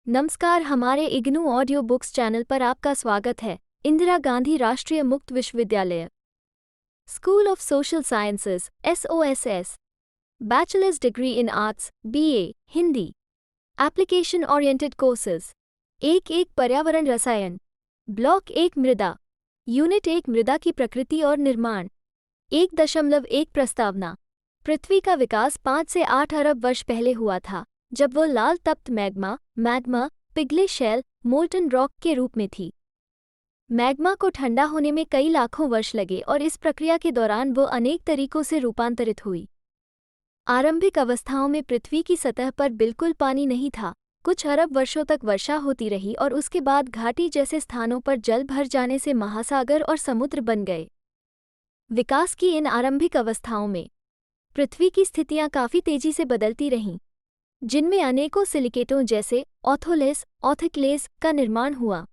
नमस्कार, हमारे IGNOU audio books channel पर आपका स्वागत है। इंदिरा गांधी राष्ट्रीय मुक्त विश्वविद्यालय, school of social sciences SOSS, bachelors degree in arts BA Hindi, application oriented courses 1 पर्यावरण रसायन, ब्लॉक 1 मृदा, यूनिट 1 मृदा की प्रकृति और निर्माण। 1.1 प्रस्तावना। पृथ्वी का विकास 5 से 8 अरब वर्ष पहले हुआ था, जब वो लाल तप्त मैग्मा, पिघले शेल, मोल्टन रॉक के रूप में थी। मैग्मा को ठंडा होने में कई लाखों वर्ष लगे और इस प्रक्रिया के दौरान वो अनेक तरीकों से रूपांतरित हुई। आरंभिक अवस्थाओं में पृथ्वी की सतह पर बिल्कुल पानी नहीं था। कुछ अरब वर्षों तक वर्षा होती रही और उसके बाद घाटी जैसे स्थानों पर जल भर जाने से महासागर और समुद्र बन गए। विकास की इन आरंभिक अवस्थाओं में पृथ्वी की स्थितियां काफ़ी तेजी से बदलती रहीं, जिनमें अनेकों सिलिकेटों जैसे ऑथिक्लेस का निर्माण हुआ।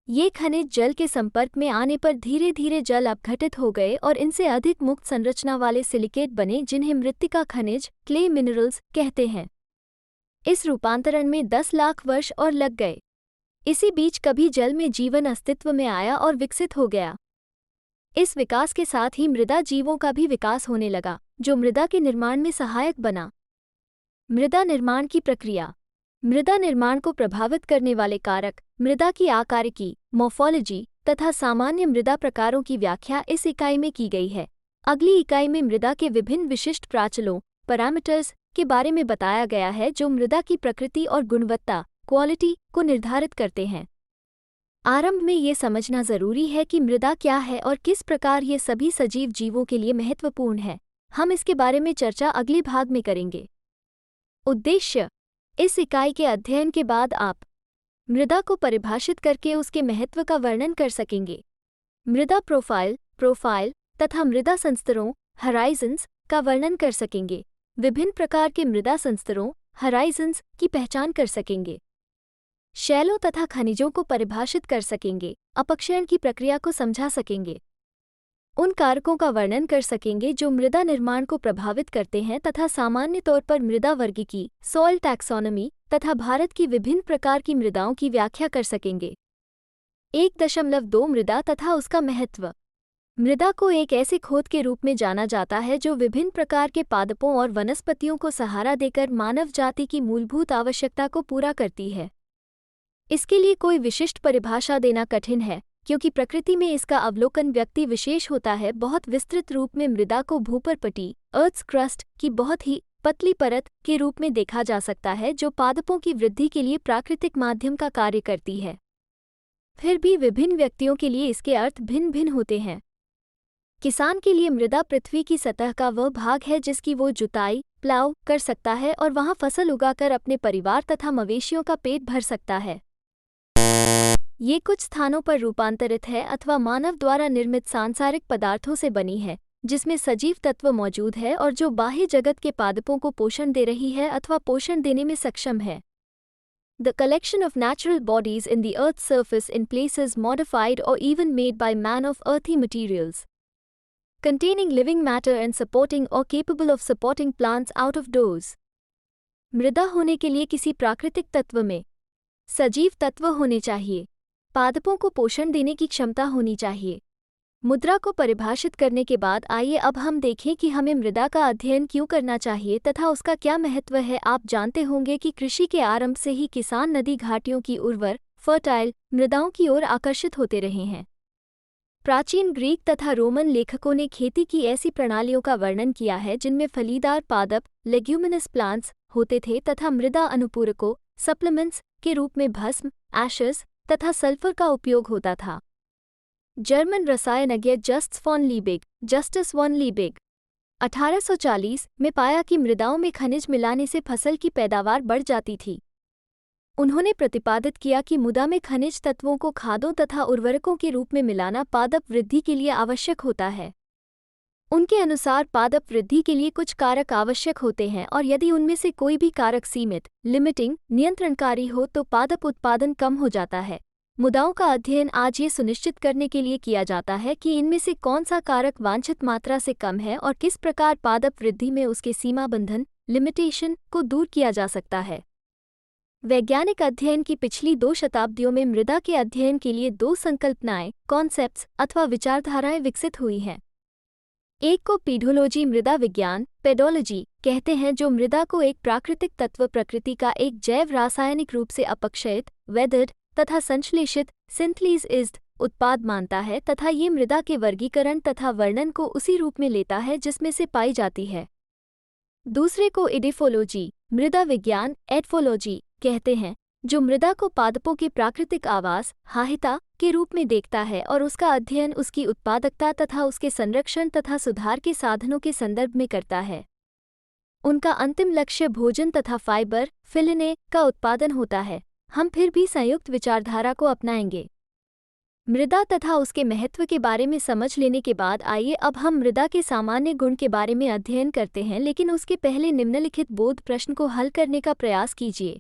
ये खनिज जल के संपर्क में आने पर धीरे धीरे जल अपघटित हो गए और इनसे अधिक मुक्त संरचना वाले सिलिकेट बने, जिन्हें मृत्तिका खनिज क्ले मिनरल्स कहते हैं। इस रूपांतरण में 10 लाख वर्ष और लग गए। इसी बीच कभी जल में जीवन अस्तित्व में आया और विकसित हो गया। इस विकास के साथ ही मृदा जीवों का भी विकास होने लगा, जो मृदा के निर्माण में सहायक बना। मृदा निर्माण की प्रक्रिया। मृदा निर्माण को प्रभावित करने वाले कारक, मृदा की आकारिकी, मॉर्फोलॉजी तथा सामान्य मृदा प्रकारों की व्याख्या इस इकाई में की गई है। अगली इकाई में मृदा के विभिन्न विशिष्ट प्राचलों पैरामीटर्स के बारे में बताया गया है, जो मृदा की प्रकृति और गुणवत्ता क्वालिटी को निर्धारित करते हैं। आरंभ में ये समझना जरूरी है कि मृदा क्या है और किस प्रकार ये सभी सजीव जीवों के लिए महत्वपूर्ण है। हम इसके बारे में चर्चा अगले भाग में करेंगे। उद्देश्य। इस इकाई के अध्ययन के बाद आप मृदा को परिभाषित करके उसके महत्व का वर्णन कर सकेंगे। मृदा प्रोफाइल तथा मृदा संस्तरों हराइजन्स का वर्णन कर सकेंगे। विभिन्न प्रकार के मृदा संस्तरों हराइजन्स की पहचान कर सकेंगे। शैलों तथा खनिजों को परिभाषित कर सकेंगे। अपक्षयन की प्रक्रिया को समझा सकेंगे। उन कारकों का वर्णन कर सकेंगे जो मृदा निर्माण को प्रभावित करते हैं तथा सामान्य तौर पर मृदा वर्गीकी सॉइल टैक्सोनॉमी तथा भारत की विभिन्न प्रकार की मृदाओं की व्याख्या कर सकेंगे। 1.2 मृदा तथा उसका महत्व। मृदा को एक ऐसे खोद के रूप में जाना जाता है जो विभिन्न प्रकार के पादपों और वनस्पतियों को सहारा देकर मानव जाति की मूलभूत आवश्यकता को पूरा करती है। इसके लिए कोई विशिष्ट परिभाषा देना कठिन है, क्योंकि प्रकृति में इसका अवलोकन व्यक्ति विशेष होता है। बहुत विस्तृत रूप में मृदा को भूपरपटी अर्थ्स क्रस्ट की बहुत ही पतली परत के रूप में देखा जा सकता है, जो पादपों की वृद्धि के लिए प्राकृतिक माध्यम का कार्य करती है। फिर भी विभिन्न व्यक्तियों के लिए इसके अर्थ भिन्न भिन्न होते हैं। किसान के लिए मृदा पृथ्वी की सतह का वह भाग है जिसकी वो जुताई प्लाव कर सकता है और वहां फसल उगाकर अपने परिवार तथा मवेशियों का पेट भर सकता है। ये कुछ स्थानों पर रूपांतरित है अथवा मानव द्वारा निर्मित सांसारिक पदार्थों से बनी है, जिसमें सजीव तत्व मौजूद है और जो बाह्य जगत के पादपों को पोषण दे रही है अथवा पोषण देने में सक्षम है। The collection of natural bodies in the earth's surface in places modified or even made by man of earthy materials, containing living matter and supporting or capable of supporting plants out of doors. मृदा होने के लिए किसी प्राकृतिक तत्व में सजीव तत्व होने चाहिए। पादपों को पोषण देने की क्षमता होनी चाहिए। मुद्रा को परिभाषित करने के बाद आइए अब हम देखें कि हमें मृदा का अध्ययन क्यों करना चाहिए तथा उसका क्या महत्व है। आप जानते होंगे कि कृषि के आरंभ से ही किसान नदी घाटियों की उर्वर फर्टाइल मृदाओं की ओर आकर्षित होते रहे हैं। प्राचीन ग्रीक तथा रोमन लेखकों ने खेती की ऐसी प्रणालियों का वर्णन किया है जिनमें फलीदार पादप लेग्यूमिनस प्लांट्स होते थे तथा मृदा अनुपूरकों सप्लीमेंट्स के रूप में भस्म एशेस तथा सल्फर का उपयोग होता था। जर्मन रसायनज्ञ जस्टस वॉन लीबेग 1840 में पाया कि मृदाओं में खनिज मिलाने से फसल की पैदावार बढ़ जाती थी। उन्होंने प्रतिपादित किया कि मृदा में खनिज तत्वों को खादों तथा उर्वरकों के रूप में मिलाना पादप वृद्धि के लिए आवश्यक होता है। उनके अनुसार पादप वृद्धि के लिए कुछ कारक आवश्यक होते हैं और यदि उनमें से कोई भी कारक सीमित लिमिटिंग नियंत्रणकारी हो तो पादप उत्पादन कम हो जाता है। मृदाओं का अध्ययन आज ये सुनिश्चित करने के लिए किया जाता है कि इनमें से कौन सा कारक वांछित मात्रा से कम है और किस प्रकार पादप वृद्धि में उसके सीमा बंधन लिमिटेशन को दूर किया जा सकता है। वैज्ञानिक अध्ययन की पिछली 2 शताब्दियों में मृदा के अध्ययन के लिए 2 संकल्पनाएं, कॉन्सेप्ट्स अथवा विचारधाराएं विकसित हुई हैं। एक को पीडोलॉजी मृदा विज्ञान पेडोलॉजी कहते हैं, जो मृदा को एक प्राकृतिक तत्व प्रकृति का एक जैव रासायनिक रूप से अपक्षयित, वेदर्ड तथा संश्लेषित सिंथेसाइज्ड उत्पाद मानता है तथा ये मृदा के वर्गीकरण तथा वर्णन को उसी रूप में लेता है जिसमें से पाई जाती है। दूसरे को एडिफोलॉजी मृदा विज्ञान एडफोलॉजी कहते हैं, जो मृदा को पादपों के प्राकृतिक आवास हाहिता के रूप में देखता है और उसका अध्ययन उसकी उत्पादकता तथा उसके संरक्षण तथा सुधार के साधनों के संदर्भ में करता है। उनका अंतिम लक्ष्य भोजन तथा फाइबर फिलिने का उत्पादन होता है। हम फिर भी संयुक्त विचारधारा को अपनाएंगे। मृदा तथा उसके महत्व के बारे में समझ लेने के बाद आइए अब हम मृदा के सामान्य गुण के बारे में अध्ययन करते हैं, लेकिन उसके पहले निम्नलिखित बोध प्रश्न को हल करने का प्रयास कीजिए।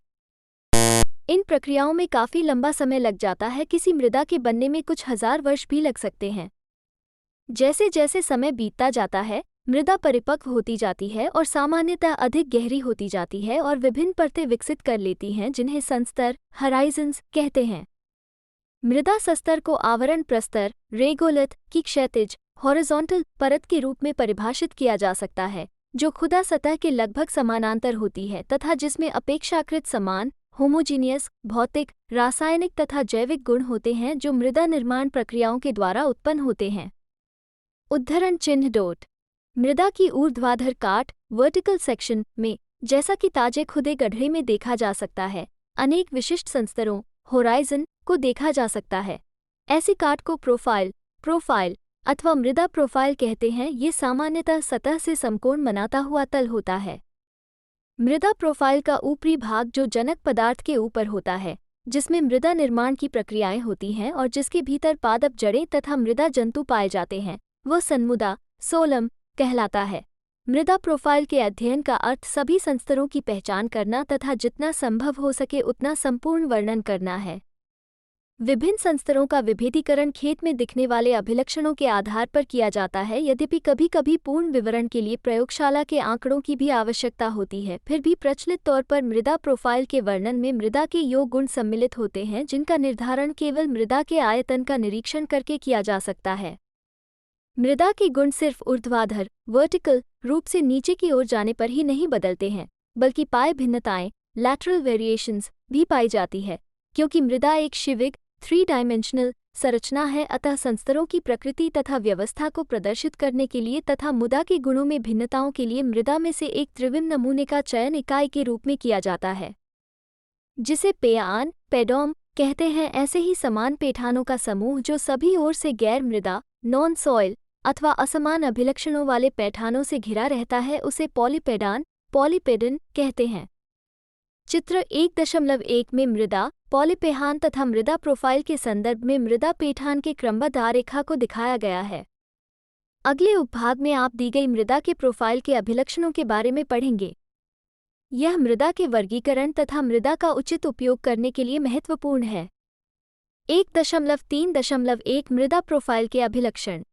इन प्रक्रियाओं में काफ़ी लंबा समय लग जाता है, किसी मृदा के बनने में कुछ हजार वर्ष भी लग सकते हैं। जैसे जैसे समय बीतता जाता है, मृदा परिपक्व होती जाती है और सामान्यतः अधिक गहरी होती जाती है और विभिन्न परतें विकसित कर लेती हैं, जिन्हें संस्तर हराइजन्स कहते हैं। मृदा सस्तर को आवरण प्रस्तर रेगोलिथ की क्षैतिज हॉरिजॉन्टल परत के रूप में परिभाषित किया जा सकता है, जो खुदा सतह के लगभग समानांतर होती है तथा जिसमें अपेक्षाकृत समान होमोजीनियस भौतिक रासायनिक तथा जैविक गुण होते हैं, जो मृदा निर्माण प्रक्रियाओं के द्वारा उत्पन्न होते हैं। उद्धरण चिन्ह डॉट मृदा की ऊर्ध्वाधर काट वर्टिकल सेक्शन में, जैसा कि ताजे खुदे गड्ढे में देखा जा सकता है, अनेक विशिष्ट संस्तरों होराइजन को देखा जा सकता है। ऐसी काट को प्रोफाइल अथवा मृदा प्रोफाइल कहते हैं। ये सामान्यतः सतह से समकोण बनाता हुआ तल होता है। मृदा प्रोफाइल का ऊपरी भाग जो जनक पदार्थ के ऊपर होता है, जिसमें मृदा निर्माण की प्रक्रियाएं होती हैं और जिसके भीतर पादप जड़ें तथा मृदा जंतु पाए जाते हैं, वह सन्मुदा सोलम कहलाता है। मृदा प्रोफाइल के अध्ययन का अर्थ सभी संस्तरों की पहचान करना तथा जितना संभव हो सके उतना संपूर्ण वर्णन करना है। विभिन्न संस्तरों का विभेदीकरण खेत में दिखने वाले अभिलक्षणों के आधार पर किया जाता है, यद्यपि कभी कभी पूर्ण विवरण के लिए प्रयोगशाला के आंकड़ों की भी आवश्यकता होती है। फिर भी प्रचलित तौर पर मृदा प्रोफाइल के वर्णन में मृदा के योग गुण सम्मिलित होते हैं, जिनका निर्धारण केवल मृदा के आयतन का निरीक्षण करके किया जा सकता है। मृदा के गुण सिर्फ ऊर्ध्वाधर वर्टिकल रूप से नीचे की ओर जाने पर ही नहीं बदलते हैं, बल्कि पाए भिन्नताएं लैटरल वेरिएशंस भी पाई जाती है। क्योंकि मृदा एक शिविक 3 डायमेंशनल संरचना है, अतः संस्तरों की प्रकृति तथा व्यवस्था को प्रदर्शित करने के लिए तथा मृदा के गुणों में भिन्नताओं के लिए मृदा में से एक त्रिविम नमूने का चयन इकाई के रूप में किया जाता है, जिसे पेआन पेडोम कहते हैं। ऐसे ही समान पेठानों का समूह जो सभी ओर से गैर मृदा नॉन सॉइल अथवा असमान अभिलक्षणों वाले पैठानों से घिरा रहता है, उसे पॉलीपेडन कहते हैं। चित्र 1.1 में मृदा पॉलीपेहान तथा मृदा प्रोफाइल के संदर्भ में मृदा पेठान के क्रमबद्ध आरेखा को दिखाया गया है। अगले उपभाग में आप दी गई मृदा के प्रोफाइल के अभिलक्षणों के बारे में पढ़ेंगे। यह मृदा के वर्गीकरण तथा मृदा का उचित उपयोग करने के लिए महत्वपूर्ण है। 1.3.1 मृदा प्रोफाइल के अभिलक्षण।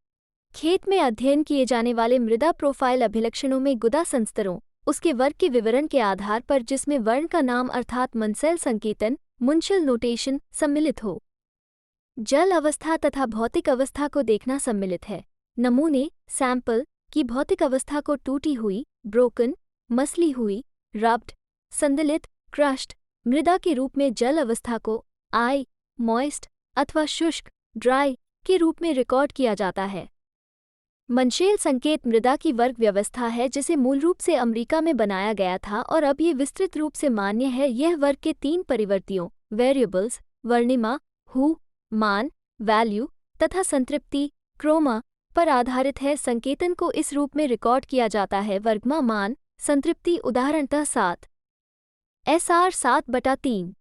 खेत में अध्ययन किए जाने वाले मृदा प्रोफाइल अभिलक्षणों में गुदा संस्तरों उसके वर्ग के विवरण के आधार पर, जिसमें वर्ण का नाम अर्थात मुंसेल संकेतन मुंशल नोटेशन सम्मिलित हो, जल अवस्था तथा भौतिक अवस्था को देखना सम्मिलित है। नमूने सैंपल की भौतिक अवस्था को टूटी हुई ब्रोकन मसली हुई रब्ड संदलित क्रश्ड मृदा के रूप में, जल अवस्था को मॉइस्ट अथवा शुष्क ड्राई के रूप में रिकॉर्ड किया जाता है। मंशेल संकेत मृदा की वर्ग व्यवस्था है, जिसे मूल रूप से अमेरिका में बनाया गया था और अब ये विस्तृत रूप से मान्य है। यह वर्ग के 3 परिवर्तियों वेरिएबल्स वर्णिमा मान वैल्यू तथा संतृप्ति क्रोमा पर आधारित है। संकेतन को इस रूप में रिकॉर्ड किया जाता है: वर्गमा मान संतृप्ति उदाहरणतः 7 SR 7/3,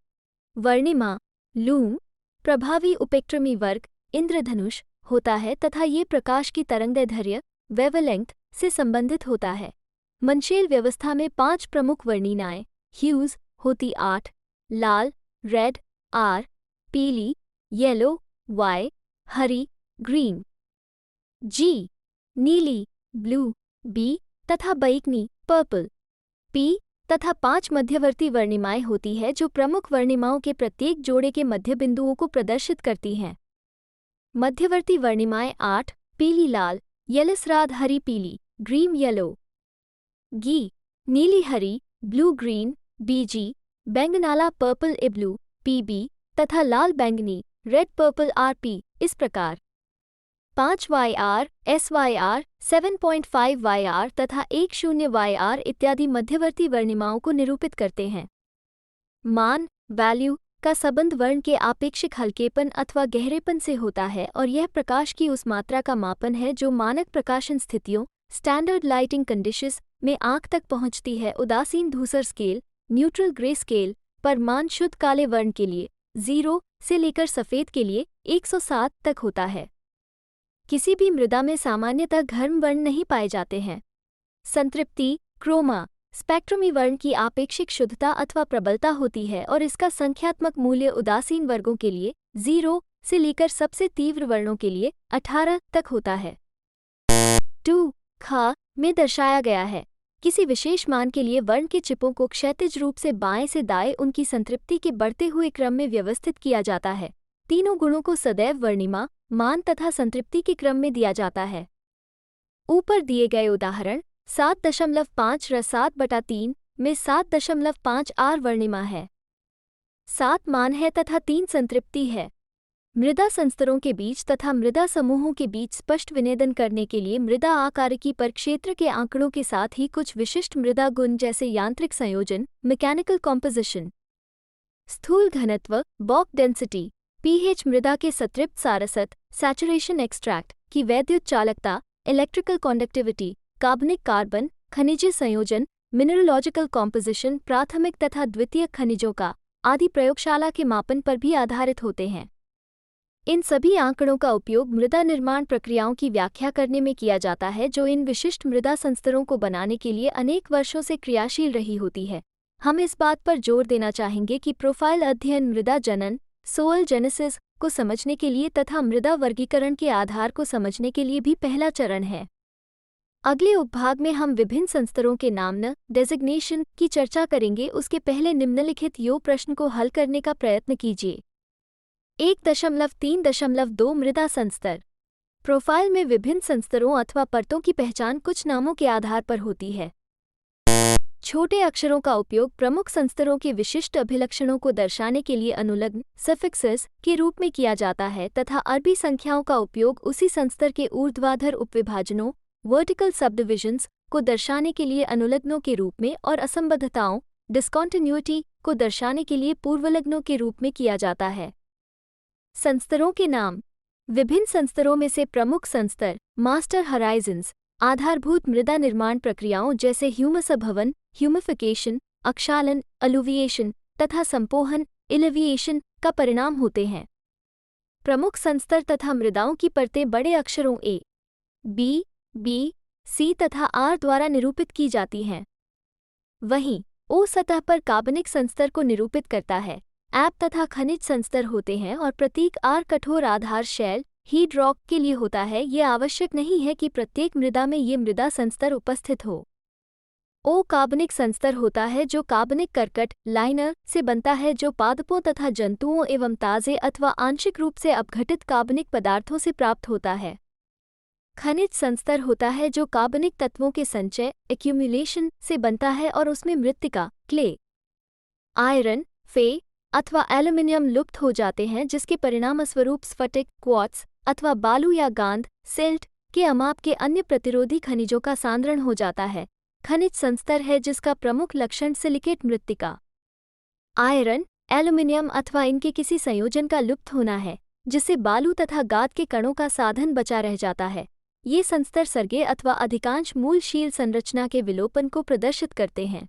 वर्णिमा लूम प्रभावी उपेक्ट्रमी वर्ग इंद्रधनुष होता है तथा ये प्रकाश की तरंगदैर्घ्य वेवलेंथ से संबंधित होता है। मंशेल व्यवस्था में 5 प्रमुख वर्णिनाएं ह्यूज होती 8 लाल रेड R, पीली येलो Y, हरी ग्रीन G, नीली ब्लू B तथा बैंगनी पर्पल P तथा 5 मध्यवर्ती वर्णिमाएं होती है जो प्रमुख वर्णिमाओं के प्रत्येक जोड़े के मध्य बिंदुओं को प्रदर्शित करती हैं। मध्यवर्ती वर्णिमाएं 8 पीली लाल, येलिसराद हरी पीली, ड्रीम येलो, गी नीली हरी, ब्लू ग्रीन, बीजी बैंगनाला पर्पल इब्लू, पीबी तथा लाल बैंगनी, रेड पर्पल आरपी। इस प्रकार 5 YR, SYR, 7.5 YR तथा 10 YR इत्यादि मध्यवर्ती वर्णिमाओं को निरूपित करते हैं। मान वैल्यू का संबंध वर्ण के आपेक्षिक हल्केपन अथवा गहरेपन से होता है और यह प्रकाश की उस मात्रा का मापन है जो मानक प्रकाशन स्थितियों स्टैंडर्ड लाइटिंग कंडीशंस में आंख तक पहुंचती है। उदासीन धूसर स्केल न्यूट्रल ग्रे स्केल पर मान शुद्ध काले वर्ण के लिए 0 से लेकर सफ़ेद के लिए 107 तक होता है। किसी भी मृदा में सामान्यतः घर्म वर्ण नहीं पाए जाते हैं। संतृप्ति क्रोमा स्पेक्ट्रमी वर्ण की आपेक्षिक शुद्धता अथवा प्रबलता होती है और इसका संख्यात्मक मूल्य उदासीन वर्गों के लिए 0 से लेकर सबसे तीव्र वर्णों के लिए 18 तक होता है। 2 ख में दर्शाया गया है। किसी विशेष मान के लिए वर्ण के चिपों को क्षैतिज रूप से बाएं से दाएं उनकी संतृप्ति के बढ़ते हुए क्रम में व्यवस्थित किया जाता है। तीनों गुणों को सदैव वर्णिमा, मान तथा संतृप्ति के क्रम में दिया जाता है। ऊपर दिए गए उदाहरण 7.5 र 7/3 में 7.5 R वर्णिमा है, 7 मान है तथा 3 संतृप्ति है। मृदा संस्तरों के बीच तथा मृदा समूहों के बीच स्पष्ट विनेदन करने के लिए मृदा आकारिकी पर क्षेत्र के आंकड़ों के साथ ही कुछ विशिष्ट मृदा गुण जैसे यांत्रिक संयोजन मैकेनिकल कॉम्पोजिशन, स्थूल घनत्व बॉक डेंसिटी, pH, मृदा के संतृप्त सारसत सैचुरेशन एक्सट्रैक्ट की वैद्युत चालकता, इलेक्ट्रिकल कॉन्डक्टिविटी, कार्बनिक कार्बन खनिज संयोजन, मिनरलॉजिकल कॉम्पोजिशन, प्राथमिक तथा द्वितीयक खनिजों का आदि प्रयोगशाला के मापन पर भी आधारित होते हैं। इन सभी आंकड़ों का उपयोग मृदा निर्माण प्रक्रियाओं की व्याख्या करने में किया जाता है जो इन विशिष्ट मृदा संस्तरों को बनाने के लिए अनेक वर्षों से क्रियाशील रही होती है। हम इस बात पर जोर देना चाहेंगे कि प्रोफाइल अध्ययन मृदा जनन सोइल जेनेसिस को समझने के लिए तथा मृदा वर्गीकरण के आधार को समझने के लिए भी पहला चरण है। अगले उपभाग में हम विभिन्न संस्तरों के नामन डेजिग्नेशन की चर्चा करेंगे। उसके पहले निम्नलिखित यो प्रश्न को हल करने का प्रयत्न कीजिए। 1.3.2 मृदा संस्तर। प्रोफाइल में विभिन्न संस्तरों अथवा परतों की पहचान कुछ नामों के आधार पर होती है। छोटे अक्षरों का उपयोग प्रमुख संस्तरों के विशिष्ट अभिलक्षणों को दर्शाने के लिए अनुलग्न सफिक्सेस के रूप में किया जाता है तथा अरबी संख्याओं का उपयोग उसी संस्तर के ऊर्ध्वाधर उपविभाजनों वर्टिकल सबडिविजन्स को दर्शाने के लिए अनुलग्नों के रूप में और असंबद्धताओं डिस्कॉन्टिन्यूटी को दर्शाने के लिए पूर्वलग्नों के रूप में किया जाता है। संस्तरों के नाम। विभिन्न संस्तरों में से प्रमुख संस्तर मास्टर हराइजन्स आधारभूत मृदा निर्माण प्रक्रियाओं जैसे ह्यूमसभवन ह्यूमिफिकेशन, अक्षालन अलुविएशन तथा संपोहन इलिविएशन का परिणाम होते हैं। प्रमुख संस्तर तथा मृदाओं की परतें बड़े अक्षरों A, B, B, C तथा R द्वारा निरूपित की जाती हैं। वहीं O सतह पर कार्बनिक संस्तर को निरूपित करता है। ऐप तथा खनिज संस्तर होते हैं और प्रतीक R कठोर आधार शैल हीड रॉक के लिए होता है। ये आवश्यक नहीं है कि प्रत्येक मृदा में ये मृदा संस्तर उपस्थित हो। O कार्बनिक संस्तर होता है जो कार्बनिक कर्कट लाइनर से बनता है जो पादपों तथा जंतुओं एवं ताजे अथवा आंशिक रूप से अपघटित कार्बनिक पदार्थों से प्राप्त होता है। खनिज संस्तर होता है जो कार्बनिक तत्वों के संचय एक्यूमुलेशन से बनता है और उसमें मृत्तिका क्ले, आयरन, फे अथवा एल्यूमिनियम लुप्त हो जाते हैं जिसके परिणामस्वरूप स्फटिक क्वार्ट्ज अथवा बालू या गांध सिल्ट के अमाप के अन्य प्रतिरोधी खनिजों का सांद्रण हो जाता है। खनिज संस्तर है जिसका प्रमुख लक्षण सिलिकेट मृत्तिका, आयरन, एल्यूमिनियम अथवा इनके किसी संयोजन का लुप्त होना है जिससे बालू तथा गाद के कणों का साधन बचा रह जाता है। ये संस्तर सर्गे अथवा अधिकांश मूलशील संरचना के विलोपन को प्रदर्शित करते हैं।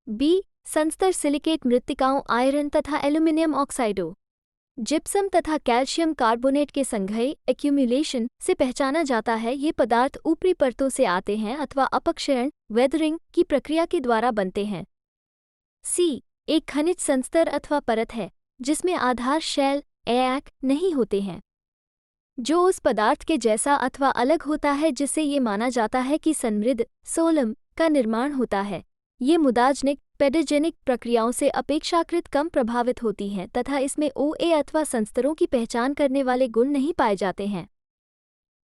बी संस्तर सिलिकेट मृत्तिकाओं आयरन तथा एल्यूमिनियम ऑक्साइडों जिप्सम तथा कैल्शियम कार्बोनेट के संघय एक्यूमुलेशन से पहचाना जाता है। ये पदार्थ ऊपरी परतों से आते हैं अथवा अपक्षयण वेदरिंग की प्रक्रिया के द्वारा बनते हैं। सी एक खनिज संस्तर अथवा परत है जिसमें आधार शैल एएक नहीं होते हैं जो उस पदार्थ के जैसा अथवा अलग होता है जिससे ये माना जाता है कि समृद्ध सोलम का निर्माण होता है। ये मुदाजनिक पेडोजेनिक प्रक्रियाओं से अपेक्षाकृत कम प्रभावित होती हैं तथा इसमें ओए अथवा संस्तरों की पहचान करने वाले गुण नहीं पाए जाते हैं।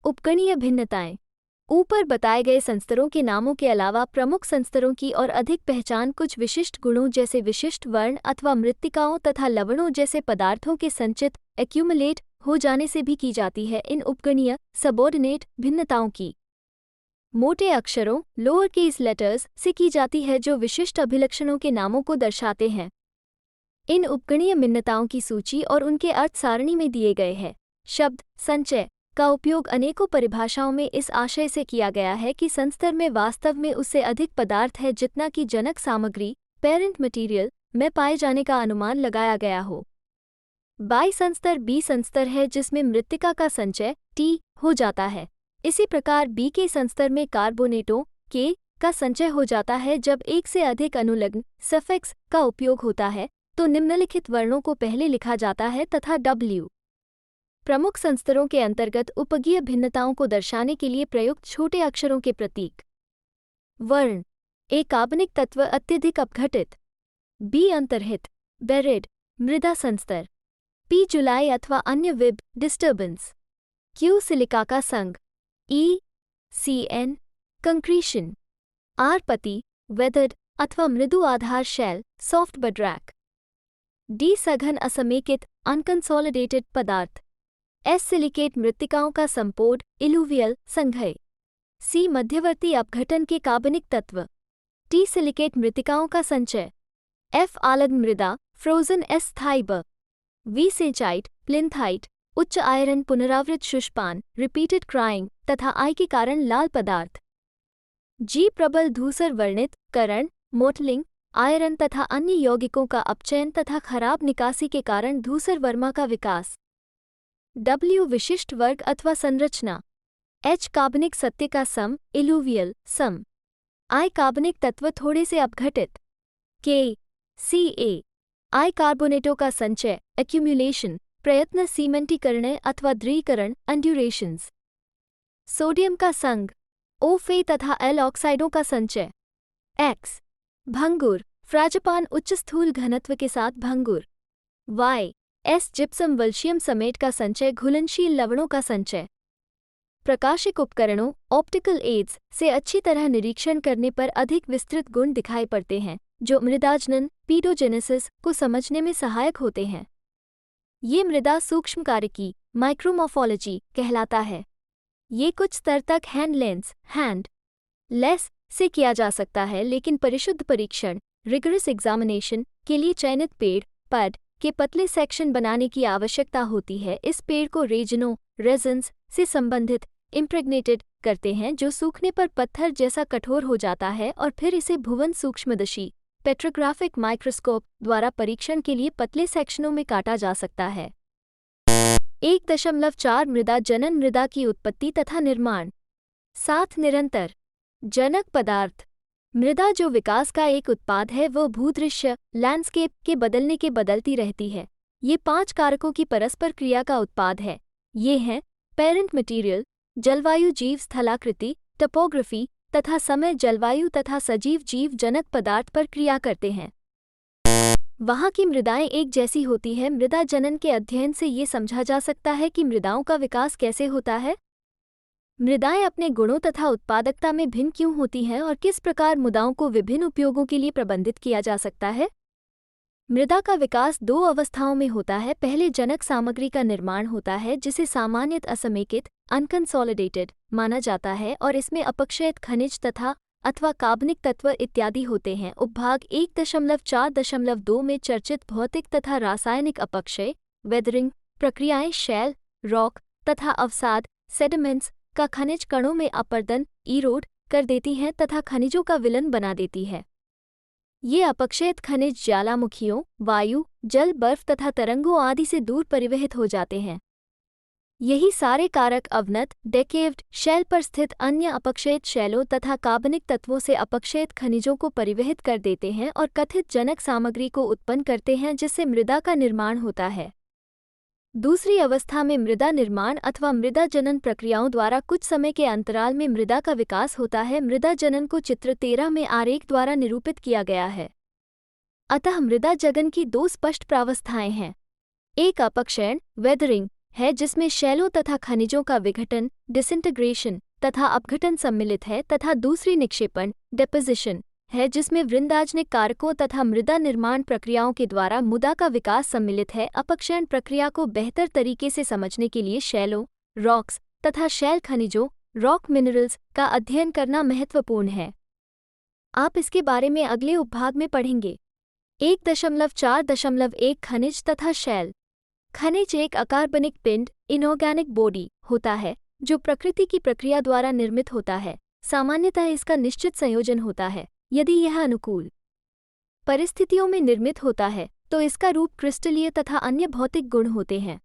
उपगणीय भिन्नताएं। ऊपर बताए गए संस्तरों के नामों के अलावा प्रमुख संस्तरों की और अधिक पहचान कुछ विशिष्ट गुणों जैसे विशिष्ट वर्ण अथवा मृत्तिकाओं तथा लवणों जैसे पदार्थों के संचित एक्यूमुलेट हो जाने से भी की जाती है। इन उपगणीय सबऑर्डिनेट भिन्नताओं की मोटे अक्षरों लोअर केस लेटर्स से की जाती है जो विशिष्ट अभिलक्षणों के नामों को दर्शाते हैं। इन उपगणीय भिन्नताओं की सूची और उनके अर्थ सारणी में दिए गए हैं। शब्द संचय का उपयोग अनेकों परिभाषाओं में इस आशय से किया गया है कि संस्तर में वास्तव में उससे अधिक पदार्थ है जितना कि जनक सामग्री पेरेंट मटेरियल में पाए जाने का अनुमान लगाया गया हो। बाई संस्तर बी संस्तर है जिसमें मृत्तिका का संचय टी हो जाता है। इसी प्रकार बी के संस्तर में कार्बोनेटों के का संचय हो जाता है। जब एक से अधिक अनुलग्न सफिक्स का उपयोग होता है तो निम्नलिखित वर्णों को पहले लिखा जाता है तथा डब्ल्यू प्रमुख संस्तरों के अंतर्गत उपगीय भिन्नताओं को दर्शाने के लिए प्रयुक्त छोटे अक्षरों के प्रतीक। वर्ण ए कार्बनिक तत्व अत्यधिक अपघटित, बी अंतर्हित बेरिड मृदा संस्तर, पी जुलाई अथवा अन्य विब डिस्टर्बेंस, क्यू सिलिका का संघ, ई सी एन कंक्रीशन, आर पति वेदर्ड अथवा मृदु आधार शैल सॉफ्ट बड्रैक, डी सघन असमेकित अनकंसोलिडेटेड पदार्थ, एस सिलिकेट मृत्तिकाओं का संपोड इलुवियल संघय, सी मध्यवर्ती अपघटन के कार्बनिक तत्व, टी सिलिकेट मृत्तिकाओं का संचय, एफ आलग्न मृदा फ्रोजन एस थाइबर, वी सेंचाइट प्लिंथाइट उच्च आयरन पुनरावृत शुष्पान रिपीटेड क्राइंग तथा आई के कारण लाल पदार्थ, जी प्रबल धूसर वर्णित करण मोटलिंग आयरन तथा अन्य यौगिकों का अपचयन तथा खराब निकासी के कारण धूसर वर्मा का विकास, डब्ल्यू विशिष्ट वर्ग अथवा संरचना, एच कार्बनिक सत्य का सम इलुवियल सम, आई कार्बनिक तत्व थोड़े से अपघटित, के सी ए आई कार्बोनेटों का संचय एक्यूमुलेशन प्रयत्न सीमेंटीकरण अथवा द्रीकरण अंड्यूरेशंस, सोडियम का संघ ओ फे तथा एल ऑक्साइडों का संचय, एक्स भंगुर फ्राजपान उच्च स्थूल घनत्व के साथ भंगुर, वाई एस जिप्सम वल्शियम समेट का संचय घुलनशील लवणों का संचय। प्रकाशिक उपकरणों ऑप्टिकल एड्स से अच्छी तरह निरीक्षण करने पर अधिक विस्तृत गुण दिखाई पड़ते हैं जो मृदाजनन पीडोजेनेसिस को समझने में सहायक होते हैं। ये मृदा सूक्ष्म कार्यकी माइक्रोमॉर्फोलॉजी कहलाता है। ये कुछ स्तर तक हैंड लेस से किया जा सकता है लेकिन परिशुद्ध परीक्षण रिगरस एग्जामिनेशन के लिए चयनित पेड़ पड के पतले सेक्शन बनाने की आवश्यकता होती है। इस पेड़ को रेजिन्स से संबंधित इम्प्रेग्नेटेड करते हैं जो सूखने पर पत्थर जैसा कठोर हो जाता है और फिर इसे भुवन सूक्ष्मदर्शी पेट्रोग्राफिक माइक्रोस्कोप द्वारा परीक्षण के लिए पतले सेक्शनों में काटा जा सकता है। 1.4 मृदा जनन मृदा की उत्पत्ति तथा निर्माण। 7 निरंतर जनक पदार्थ। मृदा जो विकास का एक उत्पाद है वह भूदृश्य लैंडस्केप के बदलने के बदलती रहती है। ये 5 कारकों की परस्पर क्रिया का उत्पाद है। ये हैं पेरेंट मटेरियल जलवायु जीव स्थलाकृति टपोग्राफी तथा समय जलवायु तथा सजीव जीव जनक पदार्थ पर क्रिया करते हैं। वहाँ की मृदाएं एक जैसी होती है। मृदा जनन के अध्ययन से ये समझा जा सकता है कि मृदाओं का विकास कैसे होता है। मृदाएं अपने गुणों तथा उत्पादकता में भिन्न क्यों होती हैं और किस प्रकार मृदाओं को विभिन्न उपयोगों के लिए प्रबंधित किया जा सकता है। मृदा का विकास 2 अवस्थाओं में होता है। पहले जनक सामग्री का निर्माण होता है जिसे सामान्यतः असमेकित अनकंसोलिडेटेड माना जाता है और इसमें अपक्षयित खनिज तथा अथवा कार्बनिक तत्व इत्यादि होते हैं। उपभाग 1.4.2 में चर्चित भौतिक तथा रासायनिक अपक्षय वेदरिंग प्रक्रियाएं शैल रॉक तथा अवसाद सेडिमेंट्स का खनिज कणों में अपर्दन इरोड कर देती हैं तथा खनिजों का विलन बना देती है। ये अपक्षयित खनिज ज्वालामुखियों वायु जल बर्फ तथा तरंगों आदि से दूर परिवहित हो जाते हैं। यही सारे कारक अवनत डेकेव्ड शैल पर स्थित अन्य अपक्षयित शैलों तथा कार्बनिक तत्वों से अपक्षयित खनिजों को परिवहित कर देते हैं और कथित जनक सामग्री को उत्पन्न करते हैं जिससे मृदा का निर्माण होता है। दूसरी अवस्था में मृदा निर्माण अथवा मृदा जनन प्रक्रियाओं द्वारा कुछ समय के अंतराल में मृदा का विकास होता है। मृदा जनन को चित्र 13 में आरेख द्वारा निरूपित किया गया है। अतः मृदा जनन की दो स्पष्ट प्रावस्थाएं हैं। एक अपक्षयण वेदरिंग है, जिसमें शैलों तथा खनिजों का विघटन डिसइंटीग्रेशन तथा अपघटन सम्मिलित है, तथा दूसरी निक्षेपण डेपोजिशन है, जिसमें वृंदाजनिक कारकों तथा मृदा निर्माण प्रक्रियाओं के द्वारा मुदा का विकास सम्मिलित है। अपक्षयण प्रक्रिया को बेहतर तरीके से समझने के लिए शैलों रॉक्स तथा शैल खनिजों रॉक मिनरल्स का अध्ययन करना महत्वपूर्ण है। आप इसके बारे में अगले उपभाग में पढ़ेंगे। 1.4.1 खनिज तथा शैल। खनिज एक अकार्बनिक पिंड इनऑर्गेनिक बॉडी होता है जो प्रकृति की प्रक्रिया द्वारा निर्मित होता है। सामान्यतः इसका निश्चित संयोजन होता है। यदि यह अनुकूल परिस्थितियों में निर्मित होता है तो इसका रूप क्रिस्टलीय तथा अन्य भौतिक गुण होते हैं।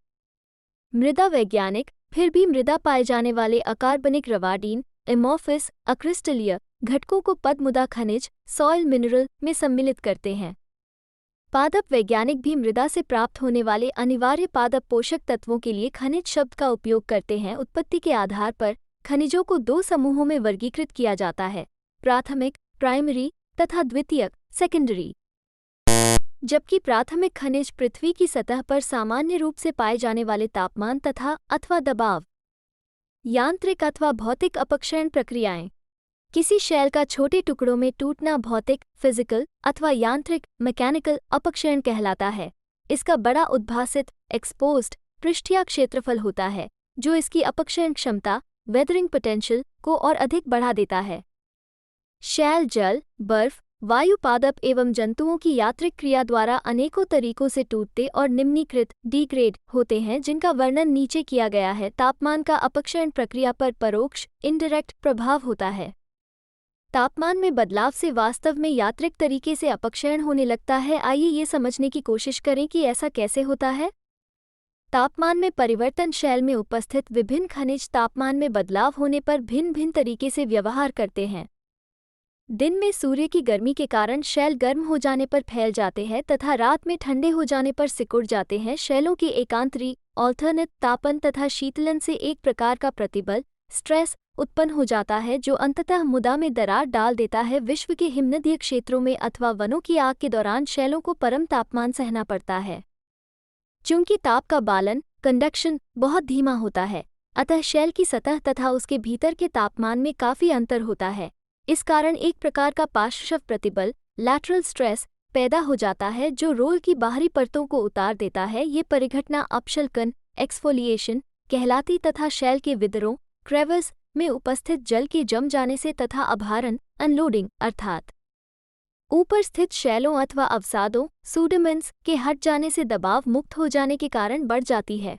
मृदा वैज्ञानिक फिर भी मृदा पाए जाने वाले अकार्बनिक रवाडीन एमॉर्फस अक्रिस्टलीय घटकों को पदमुदा खनिज सॉइल मिनरल में सम्मिलित करते हैं। पादप वैज्ञानिक भी मृदा से प्राप्त होने वाले अनिवार्य पादप पोषक तत्वों के लिए खनिज शब्द का उपयोग करते हैं। उत्पत्ति के आधार पर खनिजों को दो समूहों में वर्गीकृत किया जाता है, प्राथमिक प्राइमरी तथा द्वितीयक सेकेंडरी। जबकि प्राथमिक खनिज पृथ्वी की सतह पर सामान्य रूप से पाए जाने वाले तापमान तथा अथवा दबाव। यांत्रिक अथवा भौतिक अपक्षयण प्रक्रियाएं। किसी शैल का छोटे टुकड़ों में टूटना भौतिक फिजिकल अथवा यांत्रिक मैकेनिकल अपक्षयण कहलाता है। इसका बड़ा उद्भासित एक्सपोज्ड पृष्ठीय क्षेत्रफल होता है जो इसकी अपक्षयण क्षमता वेदरिंग पोटेंशियल को और अधिक बढ़ा देता है। शैल जल बर्फ वायु पादप एवं जंतुओं की यांत्रिक क्रिया द्वारा अनेकों तरीकों से टूटते और निम्नीकृत डिग्रेड होते हैं, जिनका वर्णन नीचे किया गया है। तापमान का अपक्षयण प्रक्रिया पर परोक्ष इनडायरेक्ट प्रभाव होता है। तापमान में बदलाव से वास्तव में यांत्रिक तरीके से अपक्षयण होने लगता है। आइए ये समझने की कोशिश करें कि ऐसा कैसे होता है। तापमान में परिवर्तन शैल में उपस्थित विभिन्न खनिज तापमान में बदलाव होने पर भिन्न भिन्न तरीके से व्यवहार करते हैं। दिन में सूर्य की गर्मी के कारण शैल गर्म हो जाने पर फैल जाते हैं तथा रात में ठंडे हो जाने पर सिकुड़ जाते हैं। शैलों के एकांतरी ऑल्टरनेट तापन तथा शीतलन से एक प्रकार का प्रतिबल स्ट्रेस उत्पन्न हो जाता है जो अंततः मुदा में दरार डाल देता है। विश्व के हिमनदीय क्षेत्रों में अथवा वनों की आग के दौरान शैलों को परम तापमान सहना पड़ता है। चूंकि ताप का बालन कंडक्शन बहुत धीमा होता है, अतः शैल की सतह तथा उसके भीतर के तापमान में काफी अंतर होता है। इस कारण एक प्रकार का पार्श्व प्रतिबल लैटरल स्ट्रेस पैदा हो जाता है जो रोल की बाहरी परतों को उतार देता है। ये परिघटना अपशल्कन एक्सफोलिएशन कहलाती तथा शैल के विदरों क्रेविस में उपस्थित जल के जम जाने से तथा अभारण अनलोडिंग अर्थात ऊपर स्थित शैलों अथवा अवसादों सूडिमेंट्स के हट जाने से दबाव मुक्त हो जाने के कारण बढ़ जाती है।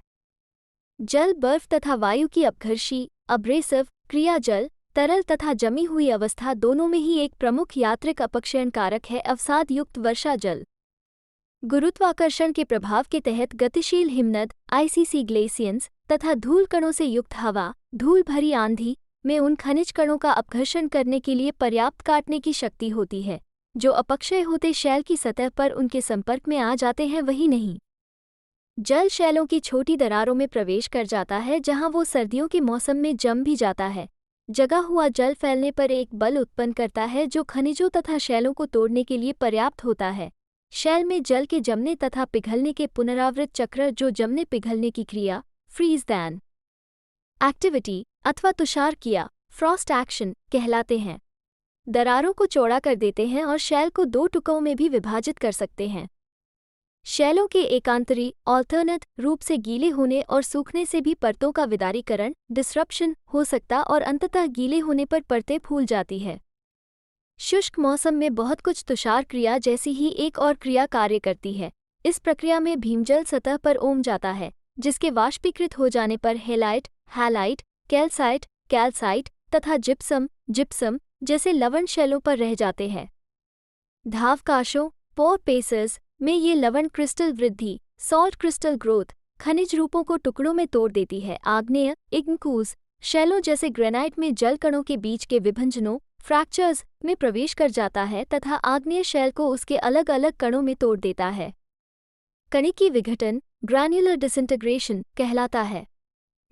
जल बर्फ तथा वायु की अपघर्षी अब्रेसिव क्रिया जल तरल तथा जमी हुई अवस्था दोनों में ही एक प्रमुख यांत्रिक अपक्षयण कारक है। अवसाद युक्त वर्षा जल। गुरुत्वाकर्षण के प्रभाव के तहत गतिशील हिमनद आईसीसी ग्लेशियंस तथा धूल कणों से युक्त हवा धूल भरी आंधी में उन खनिज कणों का अपघर्षण करने के लिए पर्याप्त काटने की शक्ति होती है जो अपक्षय होते शैल की सतह पर उनके संपर्क में आ जाते हैं। वही नहीं, जल शैलों की छोटी दरारों में प्रवेश कर जाता है जहां वो सर्दियों के मौसम में जम भी जाता है। जगा हुआ जल फैलने पर एक बल उत्पन्न करता है जो खनिजों तथा शैलों को तोड़ने के लिए पर्याप्त होता है। शैल में जल के जमने तथा पिघलने के पुनरावृत्त चक्र जो जमने पिघलने की क्रिया फ्रीज दैन एक्टिविटी अथवा तुषार किया फ्रॉस्ट एक्शन कहलाते हैं। दरारों को चौड़ा कर देते हैं और शैल को दो टुकड़ों में भी विभाजित कर सकते हैं। शैलों के एकांतरी ऑल्टरनेट रूप से गीले होने और सूखने से भी परतों का विदारीकरण डिसरप्शन हो सकता और अंततः गीले होने पर परतें फूल जाती है। शुष्क मौसम में बहुत कुछ तुषार क्रिया जैसी ही एक और क्रिया कार्य करती है। इस प्रक्रिया में भीमजल सतह पर ओम जाता है जिसके वाष्पीकृत हो जाने पर हेलाइट हैलाइट कैल्साइट कैल्साइट तथा जिप्सम जैसे लवण शैलों पर रह जाते हैं। धावकाशों पोर पेसर्स में ये लवण क्रिस्टल वृद्धि सॉल्ट क्रिस्टल ग्रोथ खनिज रूपों को टुकड़ों में तोड़ देती है। आग्नेय इग्निकूज शैलों जैसे ग्रेनाइट में जल कणों के बीच के विभंजनों फ्रैक्चर्स में प्रवेश कर जाता है तथा आग्नेय शैल को उसके अलग अलग कणों में तोड़ देता है। कणिकीय विघटन ग्रैन्युलर डिसइंटीग्रेशन कहलाता है।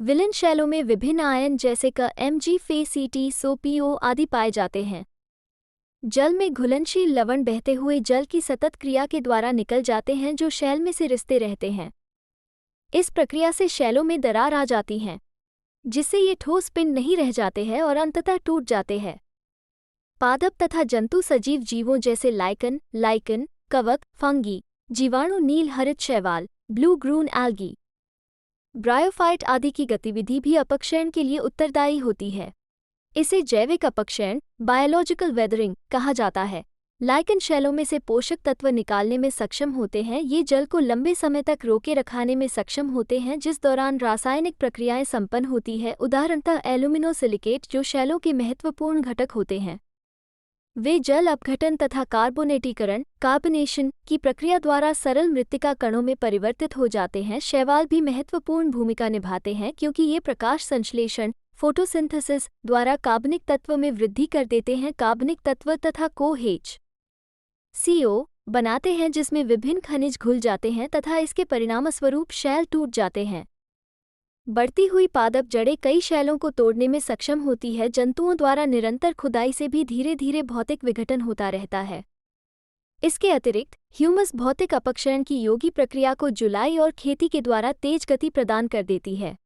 विलन शैलों में विभिन्न आयन जैसे क Mg Fe Ct PO आदि पाए जाते हैं। जल में घुलनशील लवण बहते हुए जल की सतत क्रिया के द्वारा निकल जाते हैं जो शैल में से रिसते रहते हैं। इस प्रक्रिया से शैलों में दरार आ जाती है, जिससे ये ठोस पिंड नहीं रह जाते हैं और अंततः टूट जाते हैं। पादप तथा जंतु सजीव जीवों जैसे लाइकन, कवक, फंगी, जीवाणु, नील हरित शैवाल, ब्लू ग्रीन एल्गी, ब्रायोफाइट आदि की गतिविधि भी अपक्षयण के लिए उत्तरदायी होती है। इसे जैविक अपक्षयण बायोलॉजिकल वेदरिंग कहा जाता है। लाइकन शैलों में से पोषक तत्व निकालने में सक्षम होते हैं। ये जल को लंबे समय तक रोके रखने में सक्षम होते हैं, जिस दौरान रासायनिक प्रक्रियाएं संपन्न होती है, उदाहरणतः एल्यूमिनोसिलिकेट जो शैलों के महत्वपूर्ण घटक होते हैं। वे जल अपघटन तथा कार्बोनेटीकरण कार्बोनेशन की प्रक्रिया द्वारा सरल मृत्तिका कणों में परिवर्तित हो जाते हैं। शैवाल भी महत्वपूर्ण भूमिका निभाते हैं क्योंकि ये प्रकाश संश्लेषण फोटोसिंथेसिस द्वारा कार्बनिक तत्व में वृद्धि कर देते हैं। कार्बनिक तत्व तथा CO बनाते हैं जिसमें विभिन्न खनिज घुल जाते हैं तथा इसके परिणामस्वरूप शैल टूट जाते हैं। बढ़ती हुई पादप जड़ें कई शैलों को तोड़ने में सक्षम होती है। जंतुओं द्वारा निरंतर खुदाई से भी धीरे धीरे भौतिक विघटन होता रहता है। इसके अतिरिक्त ह्यूमस भौतिक अपक्षयण की योगी प्रक्रिया को जुलाई और खेती के द्वारा तेज गति प्रदान कर देती है।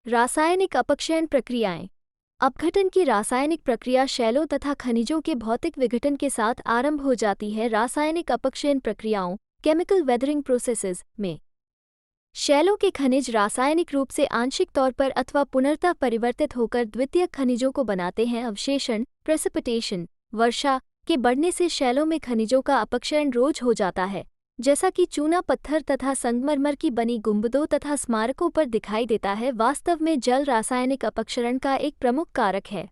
रासायनिक अपक्षयण प्रक्रियाएं। अपघटन की रासायनिक प्रक्रिया शैलों तथा खनिजों के भौतिक विघटन के साथ आरंभ हो जाती है। रासायनिक अपक्षयण प्रक्रियाओं केमिकल वेदरिंग प्रोसेसेस में शैलों के खनिज रासायनिक रूप से आंशिक तौर पर अथवा पुनर्तः परिवर्तित होकर द्वितीयक खनिजों को बनाते हैं। अवशेषण प्रेसिपिटेशन वर्षा के बढ़ने से शैलों में खनिजों का अपक्षयण रोज हो जाता है, जैसा कि चूना पत्थर तथा संगमरमर की बनी गुंबदों तथा स्मारकों पर दिखाई देता है। वास्तव में जल रासायनिक अपक्षरण का एक प्रमुख कारक है।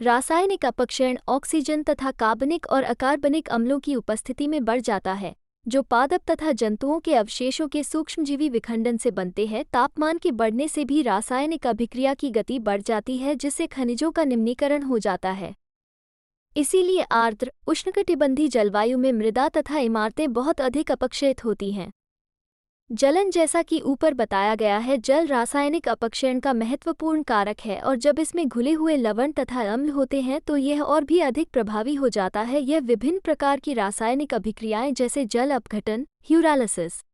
रासायनिक अपक्षयण ऑक्सीजन तथा कार्बनिक और अकार्बनिक अम्लों की उपस्थिति में बढ़ जाता है, जो पादप तथा जंतुओं के अवशेषों के सूक्ष्मजीवी विखंडन से बनते हैं। तापमान के बढ़ने से भी रासायनिक अभिक्रिया की गति बढ़ जाती है, जिससे खनिजों का निम्नीकरण हो जाता है। इसीलिए आर्द्र उष्णकटिबंधीय जलवायु में मृदा तथा इमारतें बहुत अधिक अपक्षयित होती हैं। जलन जैसा कि ऊपर बताया गया है, जल रासायनिक अपक्षयण का महत्वपूर्ण कारक है और जब इसमें घुले हुए लवण तथा अम्ल होते हैं तो यह और भी अधिक प्रभावी हो जाता है। यह विभिन्न प्रकार की रासायनिक अभिक्रियाएं जैसे जल अपघटन ह्यूरालिसिस,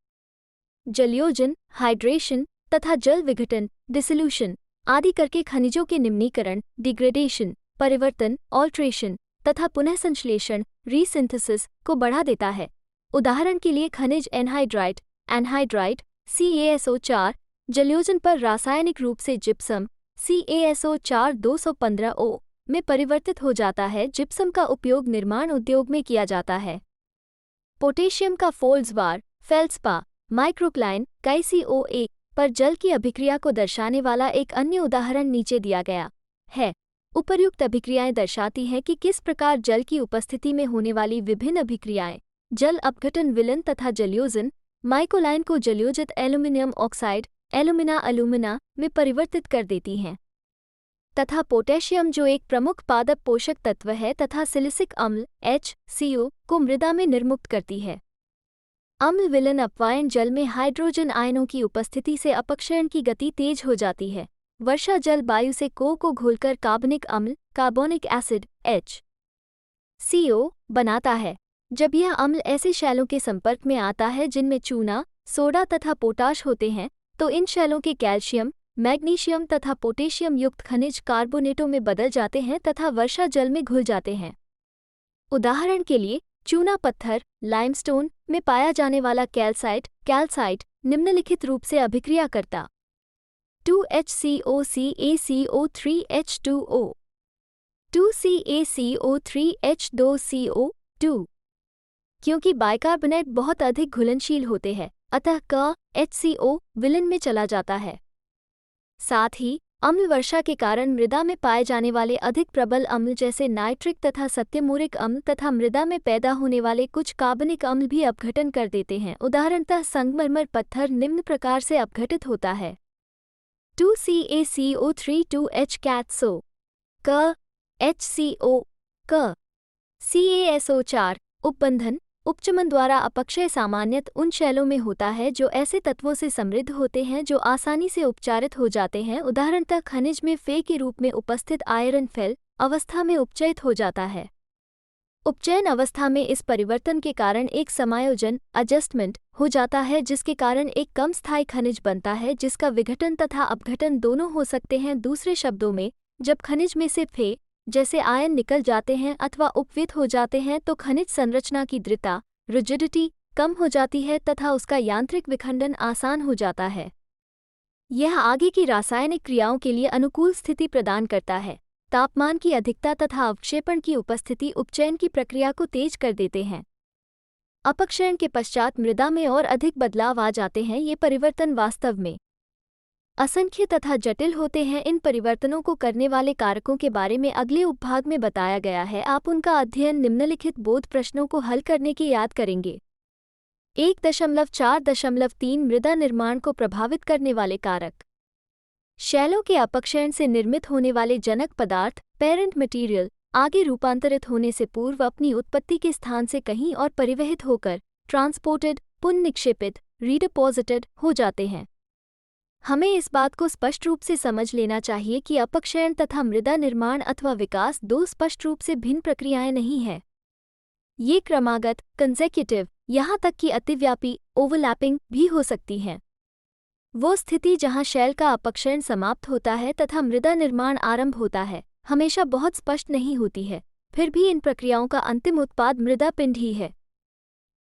जलयोजन हाइड्रेशन तथा जल विघटन डिसोल्यूशन आदि करके खनिजों के निम्नीकरण डिग्रेडेशन परिवर्तन ऑल्ट्रेशन तथा पुनः संश्लेषण रीसिंथेसिस को बढ़ा देता है। उदाहरण के लिए खनिज एनहाइड्राइट CaSO4 जलयोजन पर रासायनिक रूप से जिप्सम CaSO4 215O में परिवर्तित हो जाता है। जिप्सम का उपयोग निर्माण उद्योग में किया जाता है। पोटेशियम का फोल्ड्सबार फेल्ड्स्पार माइक्रोक्लाइन KCOA पर जल की अभिक्रिया को दर्शाने वाला एक अन्य उदाहरण नीचे दिया गया है। उपर्युक्त अभिक्रियाएं दर्शाती हैं कि किस प्रकार जल की उपस्थिति में होने वाली विभिन्न अभिक्रियाएं जल अपघटन विलन तथा जलयोजन माइकोलाइन को जलयोजित एल्यूमिनियम ऑक्साइड अलुमिना में परिवर्तित कर देती हैं, तथा पोटेशियम जो एक प्रमुख पादप पोषक तत्व है तथा सिलिसिक अम्ल HCO को मृदा में निर्मुक्त करती है। अम्ल विलन अपवायन जल में हाइड्रोजन आयनों की उपस्थिति से अपक्षयण की गति तेज हो जाती है। वर्षा जल वायु से को घोलकर कार्बनिक अम्ल कार्बोनिक एसिड HCO बनाता है। जब यह अम्ल ऐसे शैलों के संपर्क में आता है जिनमें चूना सोडा तथा पोटाश होते हैं, तो इन शैलों के कैल्शियम मैग्नीशियम तथा पोटेशियम युक्त खनिज कार्बोनेटों में बदल जाते हैं तथा वर्षा जल में घुल जाते हैं। उदाहरण के लिए चूना पत्थर लाइमस्टोन में पाया जाने वाला कैल्साइट निम्नलिखित रूप से अभिक्रिया करता 2HCOCaCO3H2O 2CaCO3H2CO2। क्योंकि बाइकार्बोनेट बहुत अधिक घुलनशील होते हैं, अतः HCO विलन में चला जाता है। साथ ही अम्ल वर्षा के कारण मृदा में पाए जाने वाले अधिक प्रबल अम्ल जैसे नाइट्रिक तथा सत्यमूरिक अम्ल तथा मृदा में पैदा होने वाले कुछ कार्बनिक अम्ल भी अपघटन कर देते हैं। उदाहरणतः संगमरमर पत्थर निम्न प्रकार से अपघटित होता है 2CaCO3 HCO CaSO4 उपबंधन उपचमन द्वारा अपक्षय सामान्यतः उन शैलों में होता है जो ऐसे तत्वों से समृद्ध होते हैं जो आसानी से उपचारित हो जाते हैं। उदाहरणतः खनिज में फे के रूप में उपस्थित आयरन फेल अवस्था में उपचयित हो जाता है। उपचयन अवस्था में इस परिवर्तन के कारण एक समायोजन एडजस्टमेंट हो जाता है जिसके कारण एक कम स्थायी खनिज बनता है जिसका विघटन तथा अपघटन दोनों हो सकते हैं। दूसरे शब्दों में, जब खनिज में से फे जैसे आयन निकल जाते हैं अथवा उपवित हो जाते हैं तो खनिज संरचना की दृढ़ता रिजिडिटी कम हो जाती है तथा उसका यांत्रिक विखंडन आसान हो जाता है। यह आगे की रासायनिक क्रियाओं के लिए अनुकूल स्थिति प्रदान करता है। तापमान की अधिकता तथा अवक्षेपण की उपस्थिति उपचयन की प्रक्रिया को तेज कर देते हैं। अपक्षयन के पश्चात मृदा में और अधिक बदलाव आ जाते हैं। ये परिवर्तन वास्तव में असंख्य तथा जटिल होते हैं। इन परिवर्तनों को करने वाले कारकों के बारे में अगले उपभाग में बताया गया है। आप उनका अध्ययन निम्नलिखित बोध प्रश्नों को हल करने के याद करेंगे। 1.4.3 मृदा निर्माण को प्रभावित करने वाले कारक। शैलों के अपक्षयन से निर्मित होने वाले जनक पदार्थ पेरेंट मटेरियल आगे रूपांतरित होने से पूर्व अपनी उत्पत्ति के स्थान से कहीं और परिवहित होकर ट्रांसपोर्टेड पुनर्निक्षेपित रीडिपोजिटेड हो जाते हैं। हमें इस बात को स्पष्ट रूप से समझ लेना चाहिए कि अपक्षयन तथा मृदा निर्माण अथवा विकास दो स्पष्ट रूप से भिन्न प्रक्रियाएं नहीं हैं। ये क्रमागत कंसेक्यूटिव यहाँ तक कि अतिव्यापी ओवरलैपिंग भी हो सकती हैं। वो स्थिति जहाँ शैल का अपक्षयन समाप्त होता है तथा मृदा निर्माण आरंभ होता है हमेशा बहुत स्पष्ट नहीं होती है। फिर भी इन प्रक्रियाओं का अंतिम उत्पाद मृदा पिंड ही है।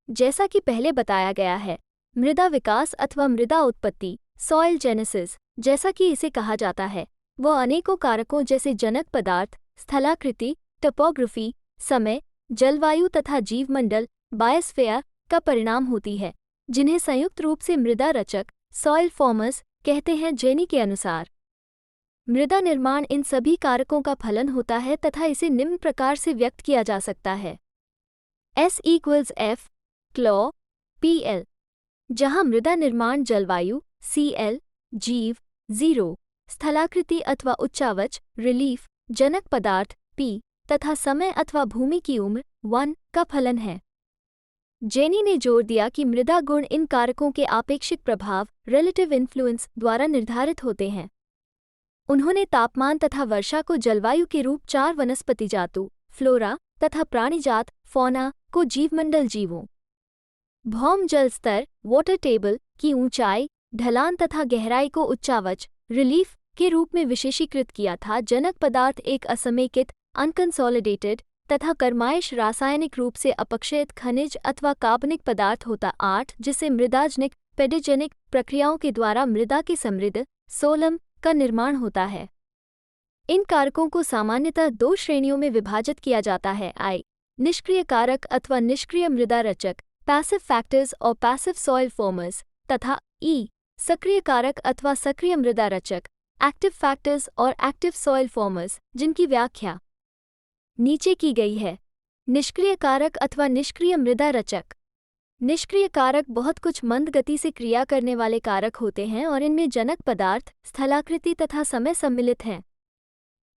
जैसा कि पहले बताया गया है, मृदा विकास अथवा मृदा उत्पत्ति सॉइल जेनेसिस जैसा कि इसे कहा जाता है, वह अनेकों कारकों जैसे जनक पदार्थ, स्थलाकृति, टोपोग्राफी, समय, जलवायु तथा जीवमंडल बायोस्फीयर का परिणाम होती है, जिन्हें संयुक्त रूप से मृदा रचक सॉइल फॉर्मर्स कहते हैं। जेनी के अनुसार मृदा निर्माण इन सभी कारकों का फलन होता है तथा इसे निम्न प्रकार से व्यक्त किया जा सकता है: S=F क्लॉ PL, जहां मृदा निर्माण जलवायु CL, जीव 0, स्थलाकृति अथवा उच्चावच रिलीफ जनक पदार्थ P तथा समय अथवा भूमि की उम्र 1 का फलन है। जेनी ने जोर दिया कि मृदा गुण इन कारकों के आपेक्षिक प्रभाव रिलेटिव इन्फ्लुएंस द्वारा निर्धारित होते हैं। उन्होंने तापमान तथा वर्षा को जलवायु के रूप 4 वनस्पति जातु फ्लोरा तथा प्राणीजात फौना को जीवमंडल जीवों, भौम जल स्तर वाटर टेबल की ऊंचाई, ढलान तथा गहराई को उच्चावच रिलीफ के रूप में विशेषीकृत किया था। जनक पदार्थ एक असमेकित अनकंसोलिडेटेड तथा कर्माइश रासायनिक रूप से अपक्षयित खनिज अथवा कार्बनिक पदार्थ होता 8 जिससे मृदाजनिक पेडोजेनिक प्रक्रियाओं के द्वारा मृदा के समृद्ध सोलम का निर्माण होता है। इन कारकों को सामान्यतः 2 श्रेणियों में विभाजित किया जाता है: I निष्क्रिय कारक अथवा निष्क्रिय मृदा रचक पैसिव फैक्टर्स और पैसिव सॉइल फॉर्मर्स तथा E सक्रिय कारक अथवा सक्रिय मृदा रचक एक्टिव फैक्टर्स और एक्टिव सॉइल फॉर्मर्स, जिनकी व्याख्या नीचे की गई है। निष्क्रिय कारक अथवा निष्क्रिय मृदा रचक। निष्क्रिय कारक बहुत कुछ मंद गति से क्रिया करने वाले कारक होते हैं और इनमें जनक पदार्थ, स्थलाकृति तथा समय सम्मिलित हैं।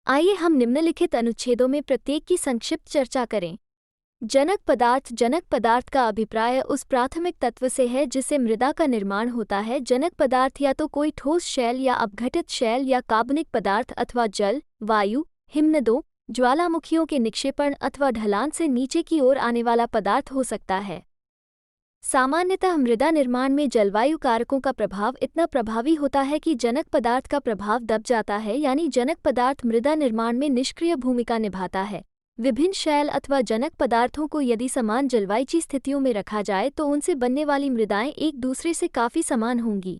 आइए हम निम्नलिखित अनुच्छेदों में प्रत्येक की संक्षिप्त चर्चा करें। जनक पदार्थ का अभिप्राय उस प्राथमिक तत्व से है जिससे मृदा का निर्माण होता है। जनक पदार्थ या तो कोई ठोस शैल या अपघटित शैल या कार्बनिक पदार्थ अथवा जल, वायु, हिमनदों, ज्वालामुखियों के निक्षेपण अथवा ढलान से नीचे की ओर आने वाला पदार्थ हो सकता है। सामान्यतः मृदा निर्माण में जलवायु कारकों का प्रभाव इतना प्रभावी होता है कि जनक पदार्थ का प्रभाव दब जाता है, यानी जनक पदार्थ मृदा निर्माण में निष्क्रिय भूमिका निभाता है। विभिन्न शैल अथवा जनक पदार्थों को यदि समान जलवायु स्थितियों में रखा जाए तो उनसे बनने वाली मृदाएं एक दूसरे से काफी समान होंगी।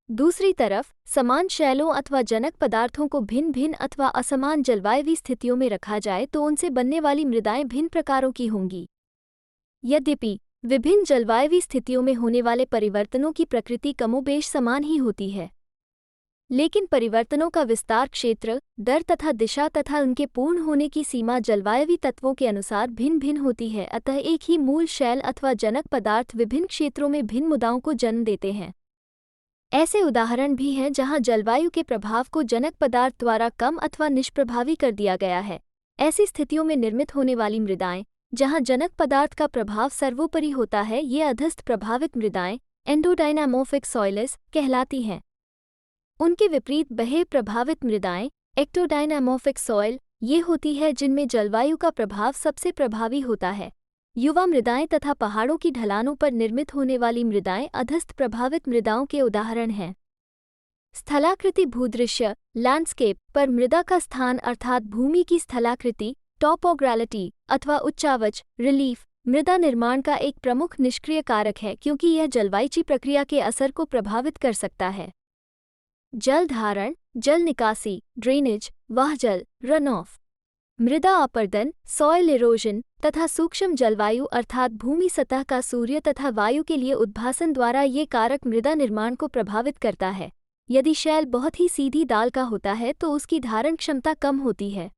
दूसरी तरफ समान शैलों अथवा जनक पदार्थों को भिन्न भिन्न अथवा असमान जलवायु स्थितियों में रखा जाए तो उनसे बनने वाली मृदाएं भिन्न प्रकारों की होंगी। यद्यपि विभिन्न जलवायु स्थितियों में होने वाले परिवर्तनों की प्रकृति कमोबेश समान ही होती है, लेकिन परिवर्तनों का विस्तार क्षेत्र, दर तथा दिशा तथा उनके पूर्ण होने की सीमा जलवायवी तत्वों के अनुसार भिन्न भिन्न होती है। अतः एक ही मूल शैल अथवा जनक पदार्थ विभिन्न क्षेत्रों में भिन्न मुद्दाओं को जन्म देते हैं। ऐसे उदाहरण भी हैं जहां जलवायु के प्रभाव को जनक पदार्थ द्वारा कम अथवा निष्प्रभावी कर दिया गया है। ऐसी स्थितियों में निर्मित होने वाली मृदाएं जहां जनक पदार्थ का प्रभाव सर्वोपरि होता है, ये अधस्थ प्रभावित मृदाएं एंडोडायनामोर्फिक सॉइल्स कहलाती हैं। उनके विपरीत बहे प्रभावित मृदाएं एक्टोडायनामोर्फिक सॉइल ये होती है जिनमें जलवायु का प्रभाव सबसे प्रभावी होता है। युवा मृदाएं तथा पहाड़ों की ढलानों पर निर्मित होने वाली मृदाएं अधस्थ प्रभावित मृदाओं के उदाहरण हैं। स्थलाकृति भूदृश्य लैंडस्केप पर मृदा का स्थान अर्थात भूमि की स्थलाकृति टॉपोग्रालिटी अथवा उच्चावच रिलीफ मृदा निर्माण का एक प्रमुख निष्क्रिय कारक है, क्योंकि यह जलवायु प्रक्रिया के असर को प्रभावित कर सकता है। जल धारण, जल निकासी ड्रेनेज, वाह जल रन ऑफ, मृदा अपर्दन सॉइल इरोजन तथा सूक्ष्म जलवायु अर्थात भूमि सतह का सूर्य तथा वायु के लिए उद्भासन द्वारा ये कारक मृदा निर्माण को प्रभावित करता है। यदि शैल बहुत ही सीधी दाल का होता है तो उसकी धारण क्षमता कम होती है।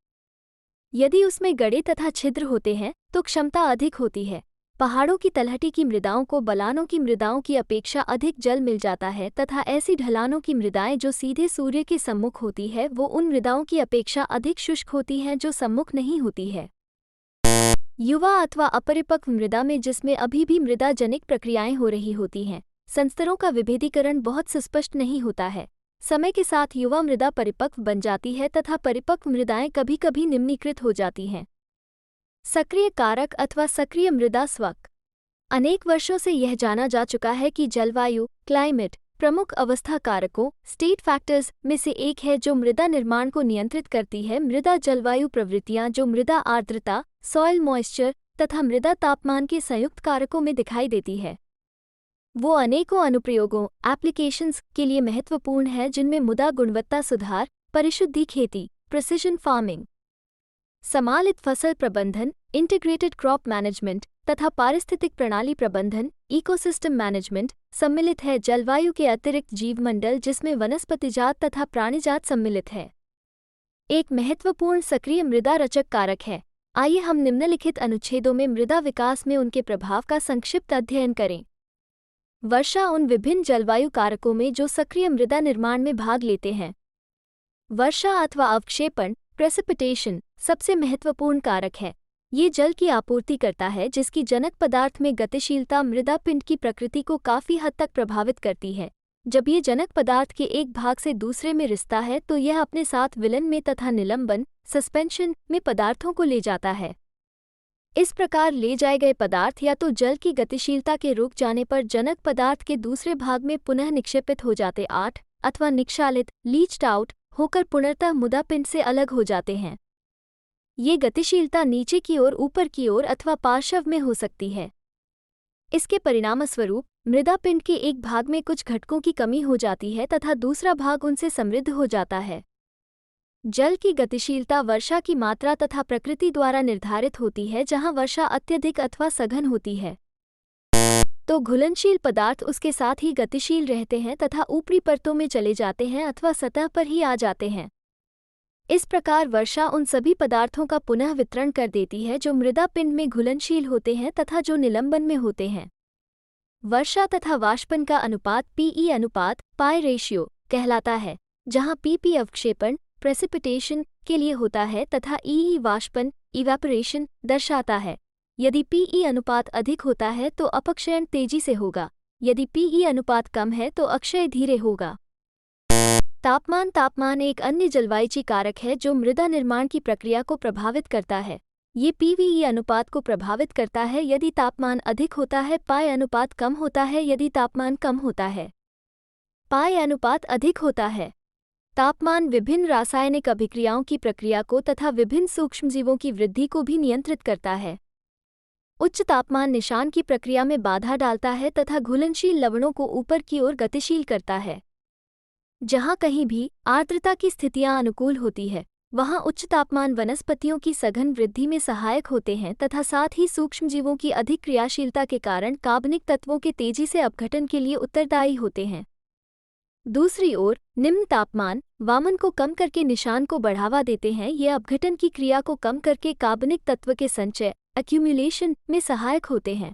यदि उसमें गड्ढे तथा छिद्र होते हैं तो क्षमता अधिक होती है। पहाड़ों की तलहटी की मृदाओं को बलानों की मृदाओं की अपेक्षा अधिक जल मिल जाता है तथा ऐसी ढलानों की मृदाएं जो सीधे सूर्य के सम्मुख होती है वो उन मृदाओं की अपेक्षा अधिक शुष्क होती हैं जो सम्मुख नहीं होती है। युवा अथवा अपरिपक्व मृदा में जिसमें अभी भी मृदा जनिक प्रक्रियाएं हो रही होती हैं, संस्तरों का विभेदीकरण बहुत सुस्पष्ट नहीं होता है। समय के साथ युवा मृदा परिपक्व बन जाती है तथा परिपक्व मृदाएं कभी कभी निम्नीकृत हो जाती हैं। सक्रिय कारक अथवा सक्रिय मृदा स्वक। अनेक वर्षों से यह जाना जा चुका है कि जलवायु क्लाइमेट प्रमुख अवस्था कारकों स्टेट फैक्टर्स में से एक है जो मृदा निर्माण को नियंत्रित करती है। मृदा जलवायु प्रवृत्तियां जो मृदा आर्द्रता सॉइल मॉइस्चर तथा मृदा तापमान के संयुक्त कारकों में दिखाई देती है। वो अनेकों अनुप्रयोगों एप्लीकेशंस के लिए महत्वपूर्ण है, जिनमें मृदा गुणवत्ता सुधार, परिशुद्धि खेती, प्रिसिजन फार्मिंग, समालित फसल प्रबंधन, इंटीग्रेटेड क्रॉप मैनेजमेंट तथा पारिस्थितिक प्रणाली प्रबंधन इकोसिस्टम मैनेजमेंट सम्मिलित है। जलवायु के अतिरिक्त जीवमंडल जिसमें वनस्पतिजात तथा प्राणीजात सम्मिलित है, एक महत्वपूर्ण सक्रिय मृदा रचक कारक है। आइए हम निम्नलिखित अनुच्छेदों में मृदा विकास में उनके प्रभाव का संक्षिप्त अध्ययन करें। वर्षा उन विभिन्न जलवायु कारकों में जो सक्रिय मृदा निर्माण में भाग लेते हैं। वर्षा अथवा अवक्षेपण प्रेसिपिटेशन सबसे महत्वपूर्ण कारक है। ये जल की आपूर्ति करता है जिसकी जनक पदार्थ में गतिशीलता मृदा पिंड की प्रकृति को काफी हद तक प्रभावित करती है। जब ये जनक पदार्थ के एक भाग से दूसरे में रिसता है तो यह अपने साथ विलन में तथा निलंबन सस्पेंशन में पदार्थों को ले जाता है। इस प्रकार ले जाए गए पदार्थ या तो जल की गतिशीलता के रुक जाने पर जनक पदार्थ के दूसरे भाग में पुनः निक्षेपित हो जाते आठ अथवा निक्षालित लीच्ड आउट होकर पुनर्तः मुदा पिंड से अलग हो जाते हैं। ये गतिशीलता नीचे की ओर, ऊपर की ओर अथवा पार्श्व में हो सकती है। इसके परिणामस्वरूप मृदा पिंड के एक भाग में कुछ घटकों की कमी हो जाती है तथा दूसरा भाग उनसे समृद्ध हो जाता है। जल की गतिशीलता वर्षा की मात्रा तथा प्रकृति द्वारा निर्धारित होती है। जहां वर्षा अत्यधिक अथवा सघन होती है तो घुलनशील पदार्थ उसके साथ ही गतिशील रहते हैं तथा ऊपरी परतों में चले जाते हैं अथवा सतह पर ही आ जाते हैं। इस प्रकार वर्षा उन सभी पदार्थों का पुनः वितरण कर देती है जो मृदा पिंड में घुलनशील होते हैं तथा जो निलंबन में होते हैं। वर्षा तथा वाष्पन का अनुपात पीई अनुपात पाई रेशियो कहलाता है, जहां पीपी अवक्षेपण प्रेसिपिटेशन के लिए होता है तथा ई वाष्पन इवेपोरेशन दर्शाता है। यदि पीई अनुपात अधिक होता है तो अपक्षयन तेजी से होगा, यदि पीई अनुपात कम है तो अक्षय धीरे होगा। तापमान एक अन्य जलवायु कारक है जो मृदा निर्माण की प्रक्रिया को प्रभावित करता है। ये पीवीई अनुपात को प्रभावित करता है यदि तापमान अधिक होता है, पाई अनुपात कम होता है यदि तापमान कम होता है। पाई अनुपात अधिक होता है। तापमान विभिन्न रासायनिक अभिक्रियाओं की प्रक्रिया को तथा विभिन्न सूक्ष्मजीवों की वृद्धि को भी नियंत्रित करता है। उच्च तापमान निशान की प्रक्रिया में बाधा डालता है तथा घुलनशील लवणों को ऊपर की ओर गतिशील करता है। जहां कहीं भी आर्द्रता की स्थितियां अनुकूल होती है वहां उच्च तापमान वनस्पतियों की सघन वृद्धि में सहायक होते हैं तथा साथ ही सूक्ष्मजीवों की अधिक क्रियाशीलता के कारण कार्बनिक तत्वों के तेजी से अपघटन के लिए उत्तरदायी होते हैं। दूसरी ओर निम्न तापमान वामन को कम करके निशान को बढ़ावा देते हैं। ये अपघटन की क्रिया को कम करके कार्बनिक तत्व के संचय एक्यूमुलेशन में सहायक होते हैं।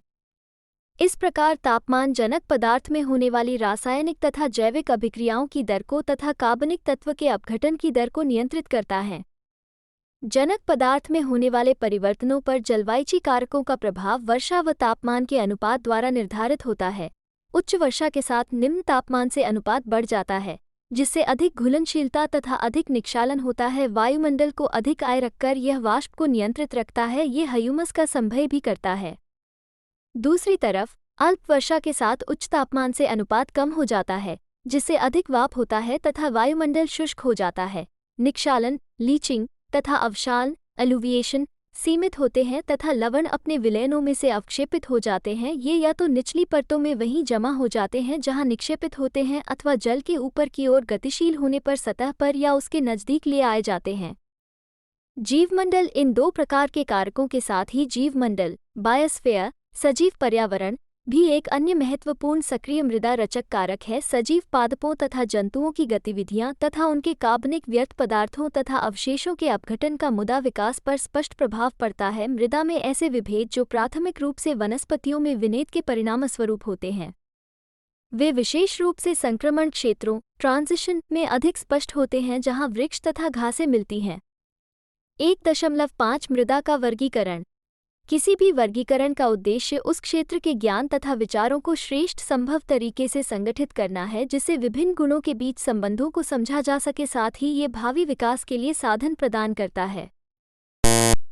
इस प्रकार तापमान जनक पदार्थ में होने वाली रासायनिक तथा जैविक अभिक्रियाओं की दर को तथा कार्बनिक तत्व के अपघटन की दर को नियंत्रित करता है। जनक पदार्थ में होने वाले परिवर्तनों पर जलवायु कारकों का प्रभाव वर्षा व तापमान के अनुपात द्वारा निर्धारित होता है। उच्च वर्षा के साथ निम्न तापमान से अनुपात बढ़ जाता है, जिससे अधिक घुलनशीलता तथा अधिक निक्षालन होता है। वायुमंडल को अधिक आय रखकर यह वाष्प को नियंत्रित रखता है। ये ह्यूमस का संभय भी करता है। दूसरी तरफ अल्प वर्षा के साथ उच्च तापमान से अनुपात कम हो जाता है, जिससे अधिक वाप होता है तथा वायुमंडल शुष्क हो जाता है। निक्षालन, लीचिंग तथा अवशालन, एलुविएशन सीमित होते हैं तथा लवण अपने विलयनों में से अवक्षेपित हो जाते हैं। ये या तो निचली परतों में वहीं जमा हो जाते हैं जहां निक्षेपित होते हैं, अथवा जल के ऊपर की ओर गतिशील होने पर सतह पर या उसके नजदीक ले आए जाते हैं। जीवमंडल। इन दो प्रकार के कारकों के साथ ही जीवमंडल, बायोस्फीयर, सजीव पर्यावरण भी एक अन्य महत्वपूर्ण सक्रिय मृदा रचक कारक है। सजीव पादपों तथा जंतुओं की गतिविधियां तथा उनके कार्बनिक व्यर्थ पदार्थों तथा अवशेषों के अपघटन का मुदा विकास पर स्पष्ट प्रभाव पड़ता है। मृदा में ऐसे विभेद जो प्राथमिक रूप से वनस्पतियों में विनेद के परिणामस्वरूप होते हैं, वे विशेष रूप से संक्रमण क्षेत्रों ट्रांजिशन में अधिक स्पष्ट होते हैं, जहां वृक्ष तथा घासें मिलती हैं। 1.5 मृदा का वर्गीकरण। किसी भी वर्गीकरण का उद्देश्य उस क्षेत्र के ज्ञान तथा विचारों को श्रेष्ठ संभव तरीके से संगठित करना है, जिससे विभिन्न गुणों के बीच संबंधों को समझा जा सके। साथ ही ये भावी विकास के लिए साधन प्रदान करता है।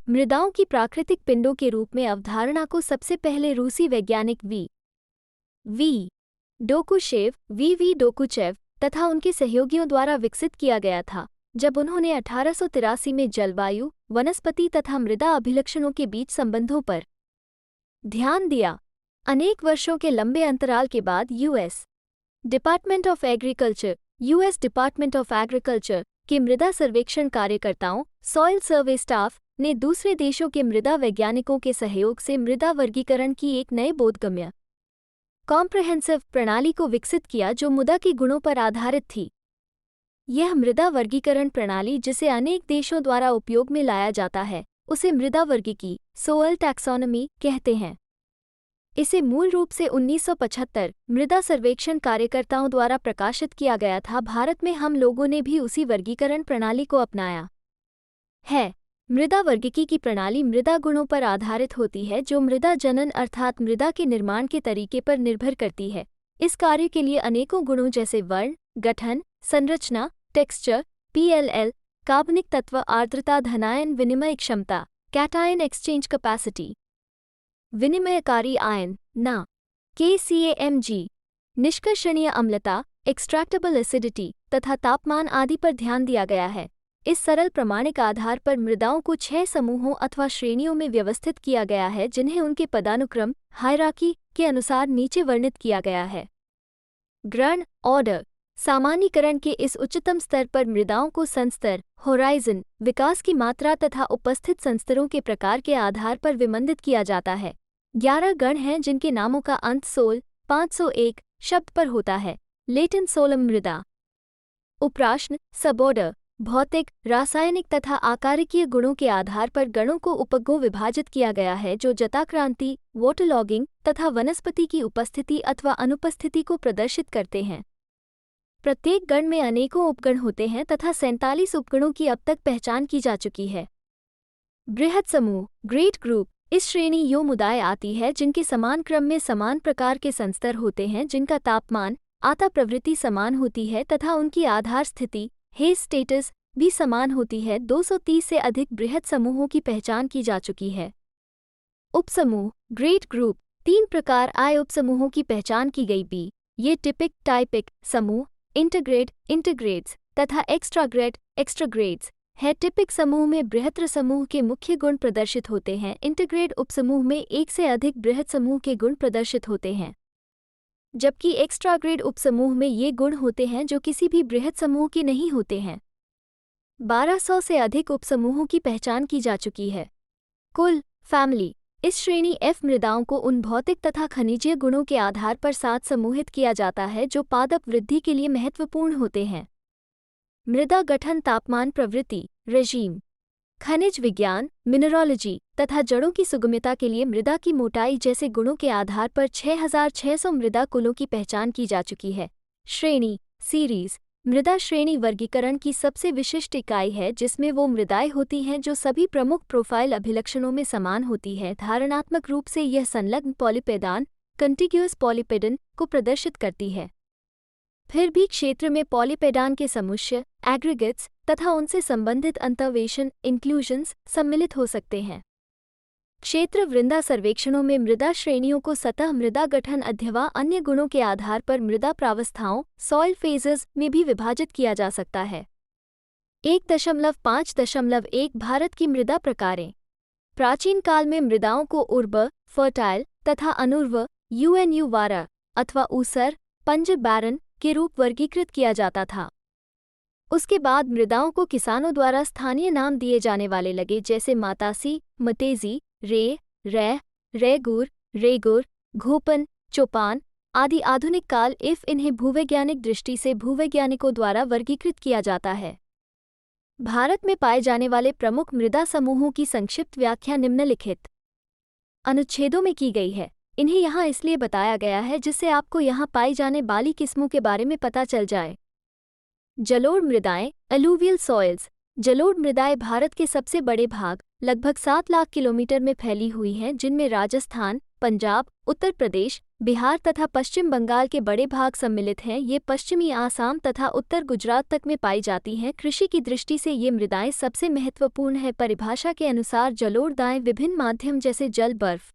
मृदाओं की प्राकृतिक पिंडों के रूप में अवधारणा को सबसे पहले रूसी वैज्ञानिक वी वी डोकुचेव तथा उनके सहयोगियों द्वारा विकसित किया गया था, जब उन्होंने 1883 में जलवायु, वनस्पति तथा मृदा अभिलक्षणों के बीच संबंधों पर ध्यान दिया। अनेक वर्षों के लंबे अंतराल के बाद यूएस डिपार्टमेंट ऑफ एग्रीकल्चर के मृदा सर्वेक्षण कार्यकर्ताओं सॉइल सर्वे स्टाफ ने दूसरे देशों के मृदा वैज्ञानिकों के सहयोग से मृदा वर्गीकरण की एक नए बोधगम्य कॉम्प्रहेंसिव प्रणाली को विकसित किया, जो मृदा के गुणों पर आधारित थी। यह मृदा वर्गीकरण प्रणाली, जिसे अनेक देशों द्वारा उपयोग में लाया जाता है, उसे मृदा वर्गीकी सोइल टैक्सोनॉमी कहते हैं। इसे मूल रूप से 1975 मृदा सर्वेक्षण कार्यकर्ताओं द्वारा प्रकाशित किया गया था। भारत में हम लोगों ने भी उसी वर्गीकरण प्रणाली को अपनाया है। मृदा वर्गीकी की प्रणाली मृदा गुणों पर आधारित होती है, जो मृदा जनन अर्थात मृदा के निर्माण के तरीके पर निर्भर करती है। इस कार्य के लिए अनेकों गुणों जैसे वर्ण, गठन, संरचना, टेक्सचर, पीएलएल, कार्बनिक तत्व, आर्द्रता, धनायन विनिमय क्षमता, कैटायन एक्सचेंज कैपेसिटी, विनिमयकारी आयन ना KCAMG, निष्कर्षणीय अम्लता, एक्सट्रैक्टेबल एसिडिटी तथा तापमान आदि पर ध्यान दिया गया है। इस सरल प्रमाणिक आधार पर मृदाओं को 6 समूहों अथवा श्रेणियों में व्यवस्थित किया गया है, जिन्हें उनके पदानुक्रम हायरार्की के अनुसार नीचे वर्णित किया गया है। ग्रण ऑर्डर। सामान्यीकरण के इस उच्चतम स्तर पर मृदाओं को संस्तर होराइजन विकास की मात्रा तथा उपस्थित संस्तरों के प्रकार के आधार पर विमंदित किया जाता है। 11 गण हैं, जिनके नामों का अंत सोल 501 शब्द पर होता है। लेटिन सोलम मृदा। उपराश्न सबऑर्डर। भौतिक, रासायनिक तथा आकारिकीय गुणों के आधार पर गणों को उपगणों विभाजित किया गया है, जो जताक्रांति, वोटरलॉगिंग तथा वनस्पति की उपस्थिति अथवा अनुपस्थिति को प्रदर्शित करते हैं। प्रत्येक गण में अनेकों उपगण होते हैं तथा 47 उपगणों की अब तक पहचान की जा चुकी है। बृहद समूह ग्रेट ग्रुप। इस श्रेणी यो मुदाय आती है जिनके समान क्रम में समान प्रकार के संस्तर होते हैं, जिनका तापमान, आता प्रवृत्ति समान होती है तथा उनकी आधार स्थिति हेज स्टेटस भी समान होती है। 230 से अधिक बृहद समूहों की पहचान की जा चुकी है। उपसमूह ग्रेट ग्रुप। 3 प्रकार आय उपसमूहों की पहचान की गई बी। ये टिपिक टाइपिक समूह, इंटरग्रेड इंटरग्रेड्स तथा एक्स्ट्राग्रेड एक्स्ट्राग्रेड्स है। टिपिक समूह में बृहत्तर समूह के मुख्य गुण प्रदर्शित होते हैं। इंटरग्रेड उपसमूह में एक से अधिक बृहद समूह के गुण प्रदर्शित होते हैं, जबकि एक्स्ट्राग्रेड उपसमूह में ये गुण होते हैं जो किसी भी बृहद समूह के नहीं होते हैं। 1200 से अधिक उपसमूहों की पहचान की जा चुकी है। कुल फैमिली। इस श्रेणी F मृदाओं को उन भौतिक तथा खनिजीय गुणों के आधार पर 7 समूहित किया जाता है जो पादप वृद्धि के लिए महत्वपूर्ण होते हैं। मृदा गठन, तापमान प्रवृत्ति रेजीम, खनिज विज्ञान मिनरोलॉजी तथा जड़ों की सुगमता के लिए मृदा की मोटाई जैसे गुणों के आधार पर 6600 मृदा कुलों की पहचान की जा चुकी है। श्रेणी सीरीज मृदा श्रेणी वर्गीकरण की सबसे विशिष्ट इकाई है जिसमें वो मृदाएं होती हैं जो सभी प्रमुख प्रोफाइल अभिलक्षणों में समान होती है। धारणात्मक रूप से यह संलग्न पॉलीपेडान कंटिग्यूअस पॉलीपेडन को प्रदर्शित करती है। फिर भी क्षेत्र में पॉलीपेडान के समुच्चय एग्रीगेट्स तथा उनसे संबंधित अंतर्वेशन इंक्लूजन्स सम्मिलित हो सकते हैं। क्षेत्र वृंदा सर्वेक्षणों में मृदा श्रेणियों को सतह मृदा गठन अथवा अन्य गुणों के आधार पर मृदा प्रावस्थाओं सॉइल फेजेस में भी विभाजित किया जा सकता है। 1.5.1 भारत की मृदा प्रकारें। प्राचीन काल में मृदाओं को उर्वर फर्टाइल तथा अनुर्वर वारा अथवा ऊसर पंज बैरन के रूप वर्गीकृत किया जाता था। उसके बाद मृदाओं को किसानों द्वारा स्थानीय नाम दिए जाने वाले लगे, जैसे मातासी, मतेजी, रेगुर, रेगुर, घोपन, चौपान आदि। आधुनिक काल इन्हें भूवैज्ञानिक दृष्टि से भूवैज्ञानिकों द्वारा वर्गीकृत किया जाता है। भारत में पाए जाने वाले प्रमुख मृदा समूहों की संक्षिप्त व्याख्या निम्नलिखित अनुच्छेदों में की गई है। इन्हें यहाँ इसलिए बताया गया है जिससे आपको यहाँ पाई जाने वाली किस्मों के बारे में पता चल जाए। जलोढ़ मृदाएं अलूवियल सॉइल्स। जलोढ़ मृदाएं भारत के सबसे बड़े भाग लगभग 7 लाख किलोमीटर में फैली हुई हैं, जिनमें राजस्थान, पंजाब, उत्तर प्रदेश, बिहार तथा पश्चिम बंगाल के बड़े भाग सम्मिलित हैं। ये पश्चिमी आसाम तथा उत्तर गुजरात तक में पाई जाती हैं। कृषि की दृष्टि से ये मृदाएं सबसे महत्वपूर्ण है। परिभाषा के अनुसार जलोढ़ मृदाएं विभिन्न माध्यम जैसे जल, बर्फ,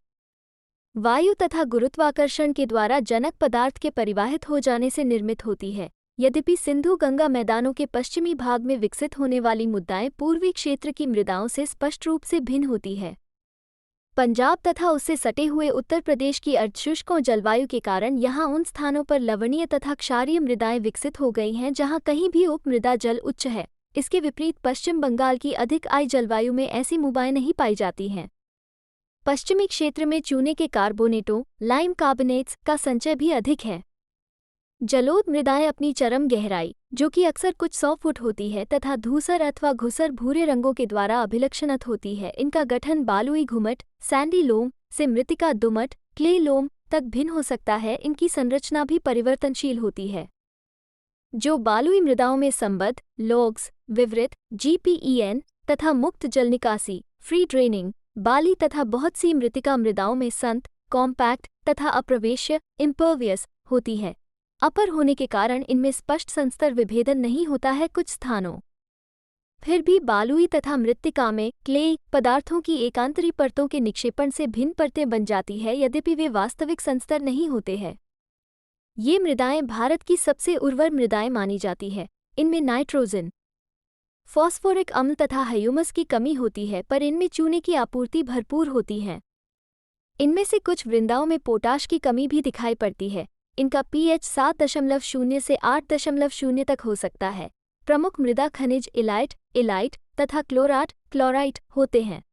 वायु तथा गुरुत्वाकर्षण के द्वारा जनक पदार्थ के परिवाहित हो जाने से निर्मित होती है। यद्यपि सिंधु गंगा मैदानों के पश्चिमी भाग में विकसित होने वाली मृदाएं पूर्वी क्षेत्र की मृदाओं से स्पष्ट रूप से भिन्न होती है। पंजाब तथा उससे सटे हुए उत्तर प्रदेश की अर्धशुष्क जलवायु के कारण यहाँ उन स्थानों पर लवणीय तथा क्षारीय मृदाएं विकसित हो गई हैं जहाँ कहीं भी उपमृदा जल उच्च है। इसके विपरीत पश्चिम बंगाल की अधिक आर्द्र जलवायु में ऐसी मृदाएं नहीं पाई जाती हैं। पश्चिमी क्षेत्र में चूने के कार्बोनेटों लाइम कार्बोनेट्स का संचय भी अधिक है। जलोढ़ मृदाएं अपनी चरम गहराई, जो कि अक्सर कुछ 100 फुट होती है, तथा धूसर अथवा घुसर भूरे रंगों के द्वारा अभिलक्षणित होती है। इनका गठन बालुई घुमट सैंडी लोम से मृत्तिका दुमट क्ले लोम तक भिन्न हो सकता है। इनकी संरचना भी परिवर्तनशील होती है। जो बालुई मृदाओं में संबद्ध लॉग्स, विवृत GPEN तथा मुक्त जल निकासी फ्री ड्रेनिंग बाली तथा बहुत सी मृत्तिका मृदाओं में संत कॉम्पैक्ट तथा अप्रवेश्य इम्पर्वियस होती है। अपर होने के कारण इनमें स्पष्ट संस्तर विभेदन नहीं होता है। कुछ स्थानों फिर भी बालुई तथा मृत्तिका में क्ले पदार्थों की एकांतरी परतों के निक्षेपण से भिन्न परतें बन जाती है, यद्यपि वे वास्तविक संस्तर नहीं होते हैं। ये मृदाएं भारत की सबसे उर्वर मृदाएं मानी जाती है। इनमें नाइट्रोजन, फॉस्फोरिक अम्ल तथा ह्यूमस की कमी होती है, पर इनमें चूने की आपूर्ति भरपूर होती है। इनमें से कुछ वृंदाओं में पोटाश की कमी भी दिखाई पड़ती है। इनका pH 7.0 से 8.0 तक हो सकता है। प्रमुख मृदा खनिज इलाइट तथा क्लोराइट होते हैं।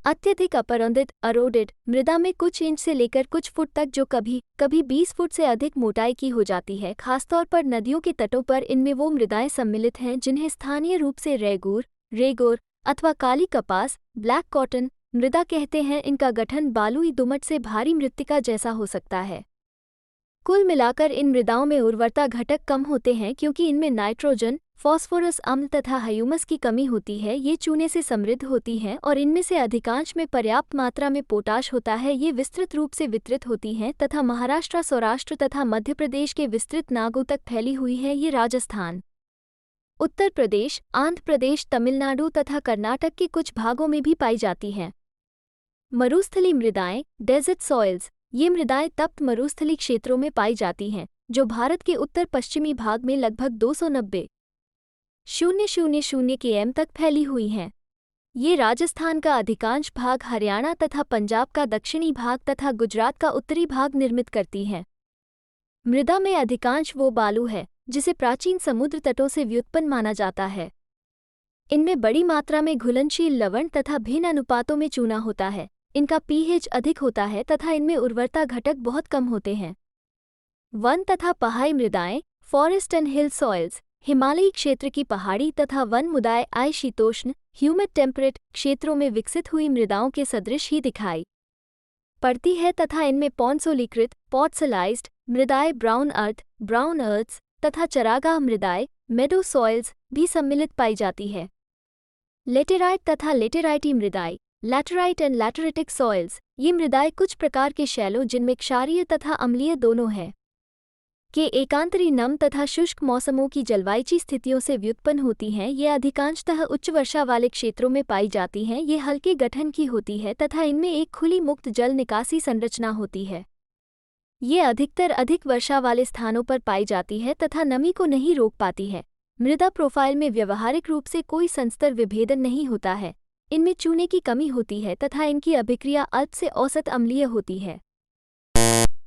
अत्यधिक अपरंदित अरोडेड मृदा में कुछ इंच से लेकर कुछ फुट तक, जो कभी 20 फुट से अधिक मोटाई की हो जाती है। खासतौर पर नदियों के तटों पर इनमें वो मृदाएं सम्मिलित हैं जिन्हें स्थानीय रूप से रेगोर अथवा काली कपास ब्लैक कॉटन मृदा कहते हैं। इनका गठन बालुई दुमट से भारी मृत्तिका जैसा हो सकता है। कुल मिलाकर इन मृदाओं में उर्वरता घटक कम होते हैं क्योंकि इनमें नाइट्रोजन, फॉस्फोरस अम्ल तथा ह्यूमस की कमी होती है। ये चूने से समृद्ध होती हैं और इनमें से अधिकांश में पर्याप्त मात्रा में पोटाश होता है। ये विस्तृत रूप से वितरित होती हैं तथा महाराष्ट्र, सौराष्ट्र तथा मध्य प्रदेश के विस्तृत नागों तक फैली हुई है। ये राजस्थान, उत्तर प्रदेश, आंध्र प्रदेश, तमिलनाडु तथा कर्नाटक के कुछ भागों में भी पाई जाती हैं। मरुस्थली मृदाएं डेजर्ट सॉइल्स। ये मृदाएं तप्त मरुस्थली क्षेत्रों में पाई जाती हैं, जो भारत के उत्तर पश्चिमी भाग में लगभग 290,000 km तक फैली हुई हैं। ये राजस्थान का अधिकांश भाग, हरियाणा तथा पंजाब का दक्षिणी भाग तथा गुजरात का उत्तरी भाग निर्मित करती हैं। मृदा में अधिकांश वो बालू है जिसे प्राचीन समुद्र तटों से व्युत्पन्न माना जाता है। इनमें बड़ी मात्रा में घुलनशील लवण तथा भिन्न अनुपातों में चूना होता है। इनका pH अधिक होता है तथा इनमें उर्वरता घटक बहुत कम होते हैं। वन तथा पहाड़ी मृदाएं फॉरेस्ट एंड हिल सॉइल्स। हिमालयी क्षेत्र की पहाड़ी तथा वन मृदाएं शीतोष्ण ह्यूमिड टेम्परेट क्षेत्रों में विकसित हुई मृदाओं के सदृश ही दिखाई पड़ती है तथा इनमें पॉन्सोलीकृत पॉडसलाइज्ड मृदाएं ब्राउन अर्थ्स तथा चरागाह मृदाएं मेडो सॉइल्स भी सम्मिलित पाई जाती है। लेटेराइट तथा लेटेराइटी मृदाएं लैटेराइट एंड लैटेरिटिक सॉइल्स ये मृदाएं कुछ प्रकार के शैलों जिनमें क्षारीय तथा अम्लीय दोनों हैं के एकांतरी नम तथा शुष्क मौसमों की जलवायु स्थितियों से व्युत्पन्न होती हैं। ये अधिकांशतः उच्च वर्षा वाले क्षेत्रों में पाई जाती हैं। ये हल्के गठन की होती है तथा इनमें एक खुली मुक्त जल निकासी संरचना होती है। ये अधिकतर अधिक वर्षा वाले स्थानों पर पाई जाती है तथा नमी को नहीं रोक पाती है। मृदा प्रोफाइल में व्यवहारिक रूप से कोई संस्तर विभेदन नहीं होता है। इनमें चूने की कमी होती है तथा इनकी अभिक्रिया अल्प से औसत अम्लीय होती है।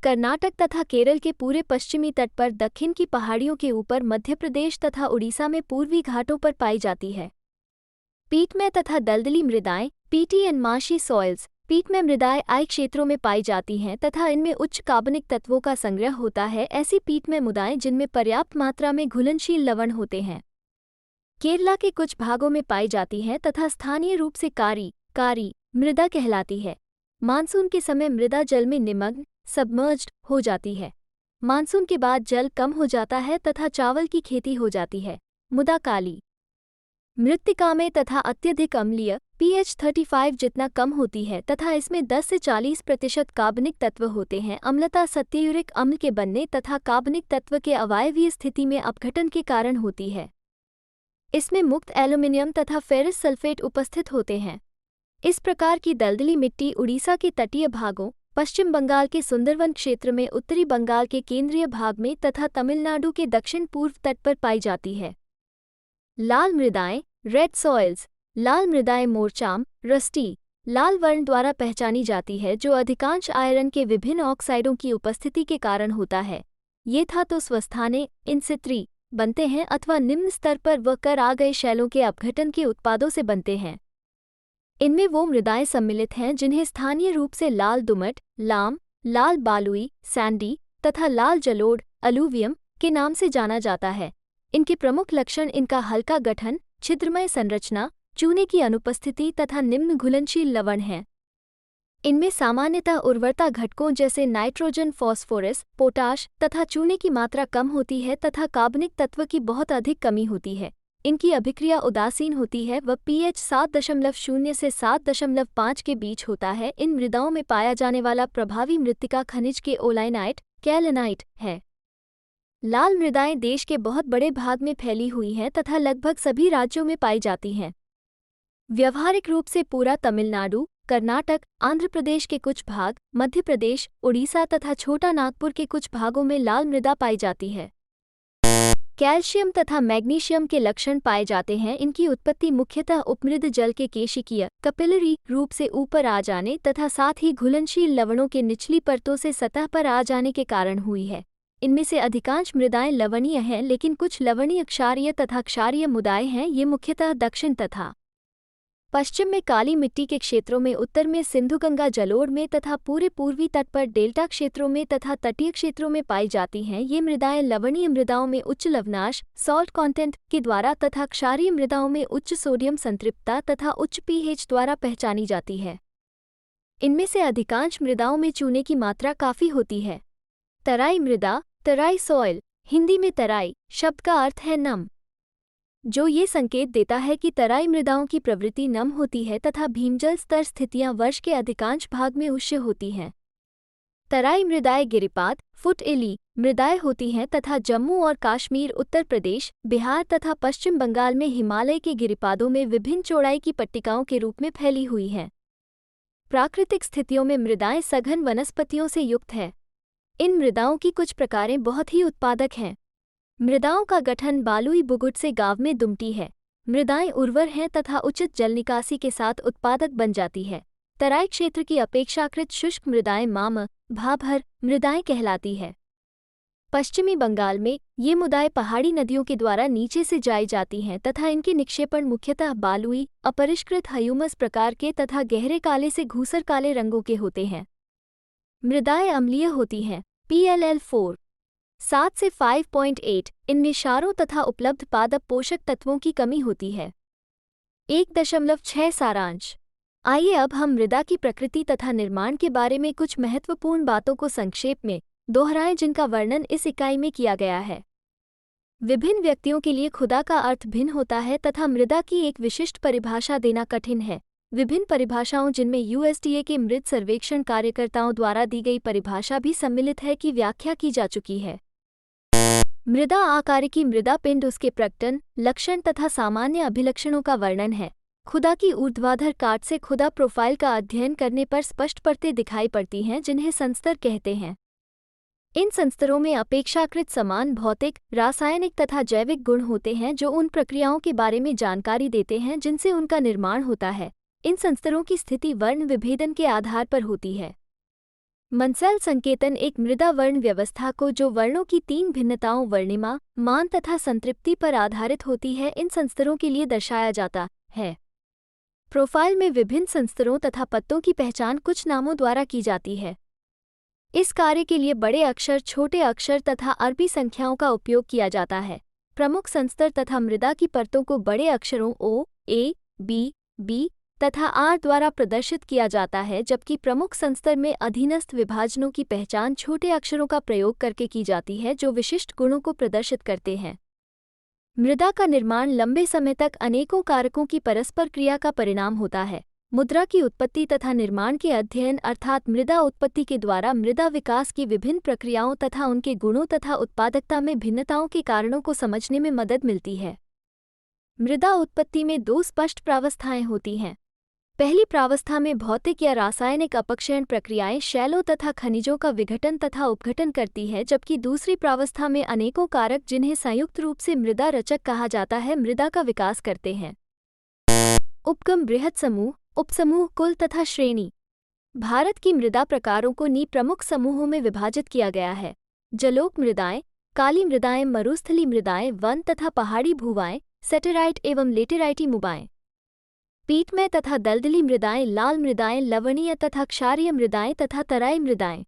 कर्नाटक तथा केरल के पूरे पश्चिमी तट पर, दक्षिण की पहाड़ियों के ऊपर, मध्य प्रदेश तथा उड़ीसा में पूर्वी घाटों पर पाई जाती है। पीटमय तथा दलदली मृदाएं पीटी एंड मार्शी सॉइल्स पीटमय मृदाएं आई क्षेत्रों में पाई जाती हैं तथा इनमें उच्च कार्बनिक तत्वों का संग्रह होता है। ऐसी पीटमय मृदाएं जिनमें पर्याप्त मात्रा में घुलनशील लवण होते हैं केरला के कुछ भागों में पाई जाती हैं तथा स्थानीय रूप से कारी मृदा कहलाती है। मानसून के समय मृदा जल में निमग्न सबमर्ज्ड हो जाती है। मानसून के बाद जल कम हो जाता है तथा चावल की खेती हो जाती है। मुदा काली मृत्तिका में तथा अत्यधिक अम्लीय pH 35 जितना कम होती है तथा इसमें 10 से 40% कार्बनिक तत्व होते हैं। अम्लता सल्फ्यूरिक अम्ल के बनने तथा कार्बनिक तत्व के अवायवीय स्थिति में अपघटन के कारण होती है। इसमें मुक्त एल्यूमिनियम तथा फेरस सल्फेट उपस्थित होते हैं। इस प्रकार की दलदली मिट्टी उड़ीसा के तटीय भागों, पश्चिम बंगाल के सुंदरवन क्षेत्र में, उत्तरी बंगाल के केंद्रीय भाग में तथा तमिलनाडु के दक्षिण पूर्व तट पर पाई जाती है। लाल मृदाएं रेड सॉइल्स लाल मृदाएं मोरचाम रस्टी लाल वर्ण द्वारा पहचानी जाती है, जो अधिकांश आयरन के विभिन्न ऑक्साइडों की उपस्थिति के कारण होता है। ये था तो स्वस्थाने इनसित्री बनते हैं अथवा निम्न स्तर पर व कर आ गए शैलों के अपघटन के उत्पादों से बनते हैं। इनमें वो मृदाएं सम्मिलित हैं जिन्हें स्थानीय रूप से लाल दुमट, लाम, लाल बालुई, सैंडी तथा लाल जलोढ़ अलूवियम के नाम से जाना जाता है। इनके प्रमुख लक्षण इनका हल्का गठन, छिद्रमय संरचना, चूने की अनुपस्थिति तथा निम्न घुलनशील लवण हैं। इनमें सामान्यतः उर्वरता घटकों जैसे नाइट्रोजन, फास्फोरस, पोटाश तथा चूने की मात्रा कम होती है तथा कार्बनिक तत्व की बहुत अधिक कमी होती है। इनकी अभिक्रिया उदासीन होती है व pH 7.0 से 7.5 के बीच होता है। इन मृदाओं में पाया जाने वाला प्रभावी मृत्तिका खनिज के ओलाइनाइट, कैलनाइट है। लाल मृदाएं देश के बहुत बड़े भाग में फैली हुई हैं तथा लगभग सभी राज्यों में पाई जाती हैं। व्यवहारिक रूप से पूरा तमिलनाडु, कर्नाटक, आंध्र प्रदेश के कुछ भाग, मध्य प्रदेश, उड़ीसा तथा छोटा नागपुर के कुछ भागों में लाल मृदा पाई जाती है। कैल्शियम तथा मैग्नीशियम के लक्षण पाए जाते हैं। इनकी उत्पत्ति मुख्यतः उपमृद जल के केशिकीय कैपिलरी रूप से ऊपर आ जाने तथा साथ ही घुलनशील लवणों के निचली परतों से सतह पर आ जाने के कारण हुई है। इनमें से अधिकांश मृदाएं लवणीय हैं, लेकिन कुछ लवणीय क्षारीय तथा क्षारीय मृदाएं हैं। ये मुख्यतः दक्षिण तथा पश्चिम में काली मिट्टी के क्षेत्रों में, उत्तर में सिंधुगंगा जलोढ़ में तथा पूरे पूर्वी तट पर डेल्टा क्षेत्रों में तथा तटीय क्षेत्रों में पाई जाती हैं। ये मृदाएं लवणीय मृदाओं में उच्च लवणांश सॉल्ट कंटेंट के द्वारा तथा क्षारीय मृदाओं में उच्च सोडियम संतृप्तता तथा उच्च pH द्वारा पहचानी जाती है। इनमें से अधिकांश मृदाओं में चूने की मात्रा काफ़ी होती है। तराई मृदा तराई सॉइल हिंदी में तराई शब्द का अर्थ है नम, जो ये संकेत देता है कि तराई मृदाओं की प्रवृत्ति नम होती है तथा भीमजल स्तर स्थितियां वर्ष के अधिकांश भाग में उष्ण होती हैं। तराई मृदाएं गिरिपाद फुट-एली मृदाएं होती हैं तथा जम्मू और कश्मीर, उत्तर प्रदेश, बिहार तथा पश्चिम बंगाल में हिमालय के गिरिपादों में विभिन्न चौड़ाई की पट्टिकाओं के रूप में फैली हुई हैं। प्राकृतिक स्थितियों में मृदाएं सघन वनस्पतियों से युक्त है। इन मृदाओं की कुछ प्रकारें बहुत ही उत्पादक हैं। मृदाओं का गठन बालुई बुगुट से गाँव में दुमटी है। मृदाएं उर्वर हैं तथा उचित जल निकासी के साथ उत्पादक बन जाती है। तराई क्षेत्र की अपेक्षाकृत शुष्क मृदाएं माम भाभर मृदाएं कहलाती है। पश्चिमी बंगाल में ये मृदाएं पहाड़ी नदियों के द्वारा नीचे से जाई जाती हैं तथा इनके निक्षेपण मुख्यतः बालुई अपरिष्कृत ह्यूमस प्रकार के तथा गहरे काले से घूसर काले रंगों के होते हैं। मृदाएं अम्लीय होती हैं। PLL 4 7 से 5.8 इनमें क्षारों तथा उपलब्ध पादप पोषक तत्वों की कमी होती है। 1.6 सारांश। आइए अब हम मृदा की प्रकृति तथा निर्माण के बारे में कुछ महत्वपूर्ण बातों को संक्षेप में दोहराएं जिनका वर्णन इस इकाई में किया गया है। विभिन्न व्यक्तियों के लिए खुदा का अर्थ भिन्न होता है तथा मृदा की एक विशिष्ट परिभाषा देना कठिन है। विभिन्न परिभाषाओं जिनमें यूएसडीए के मृद सर्वेक्षण कार्यकर्ताओं द्वारा दी गई परिभाषा भी सम्मिलित है की व्याख्या की जा चुकी है। मृदा आकारिकी मृदा पिंड उसके प्रकटन, लक्षण तथा सामान्य अभिलक्षणों का वर्णन है। खुदा की ऊर्ध्वाधर काट से खुदा प्रोफाइल का अध्ययन करने पर स्पष्ट परतें दिखाई पड़ती हैं जिन्हें संस्तर कहते हैं। इन संस्तरों में अपेक्षाकृत समान भौतिक, रासायनिक तथा जैविक गुण होते हैं जो उन प्रक्रियाओं के बारे में जानकारी देते हैं जिनसे उनका निर्माण होता है। इन संस्तरों की स्थिति वर्ण विभेदन के आधार पर होती है। मन्सेल संकेतन एक मृदा वर्ण व्यवस्था को जो वर्णों की 3 भिन्नताओं वर्णिमा, मान तथा संतृप्ति पर आधारित होती है इन संस्तरों के लिए दर्शाया जाता है। प्रोफाइल में विभिन्न संस्तरों तथा पत्तों की पहचान कुछ नामों द्वारा की जाती है। इस कार्य के लिए बड़े अक्षर, छोटे अक्षर तथा अरबी संख्याओं का उपयोग किया जाता है। प्रमुख संस्तर तथा मृदा की परतों को बड़े अक्षरों ओ, ए, बी तथा आर द्वारा प्रदर्शित किया जाता है, जबकि प्रमुख संस्तर में अधीनस्थ विभाजनों की पहचान छोटे अक्षरों का प्रयोग करके की जाती है जो विशिष्ट गुणों को प्रदर्शित करते हैं। मृदा का निर्माण लंबे समय तक अनेकों कारकों की परस्पर क्रिया का परिणाम होता है। मुद्रा की उत्पत्ति तथा निर्माण के अध्ययन अर्थात मृदा उत्पत्ति के द्वारा मृदा विकास की विभिन्न प्रक्रियाओं तथा उनके गुणों तथा उत्पादकता में भिन्नताओं के कारणों को समझने में मदद मिलती है। मृदा उत्पत्ति में 2 स्पष्ट प्रावस्थाएं होती हैं। पहली प्रावस्था में भौतिक या रासायनिक अपक्षयन प्रक्रियाएं शैलों तथा खनिजों का विघटन तथा उपघटन करती है, जबकि दूसरी प्रावस्था में अनेकों कारक जिन्हें संयुक्त रूप से मृदा रचक कहा जाता है मृदा का विकास करते हैं। उपगम, बृहत समूह, उपसमूह, कुल तथा श्रेणी। भारत की मृदा प्रकारों को नी प्रमुख समूहों में विभाजित किया गया है। जलोक मृदाएं, काली मृदाएं, मरुस्थली मृदाएं, वन तथा पहाड़ी भूवाएं, सेटेराइट एवं लेटेराइटी मुबाएं। पीठमय तथा दलदली मृदाएं, लाल मृदाएं, लवणीय तथा क्षारीय मृदाएं तथा तराई मृदाएं।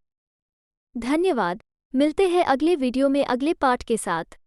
धन्यवाद। मिलते हैं अगले वीडियो में अगले पाठ के साथ।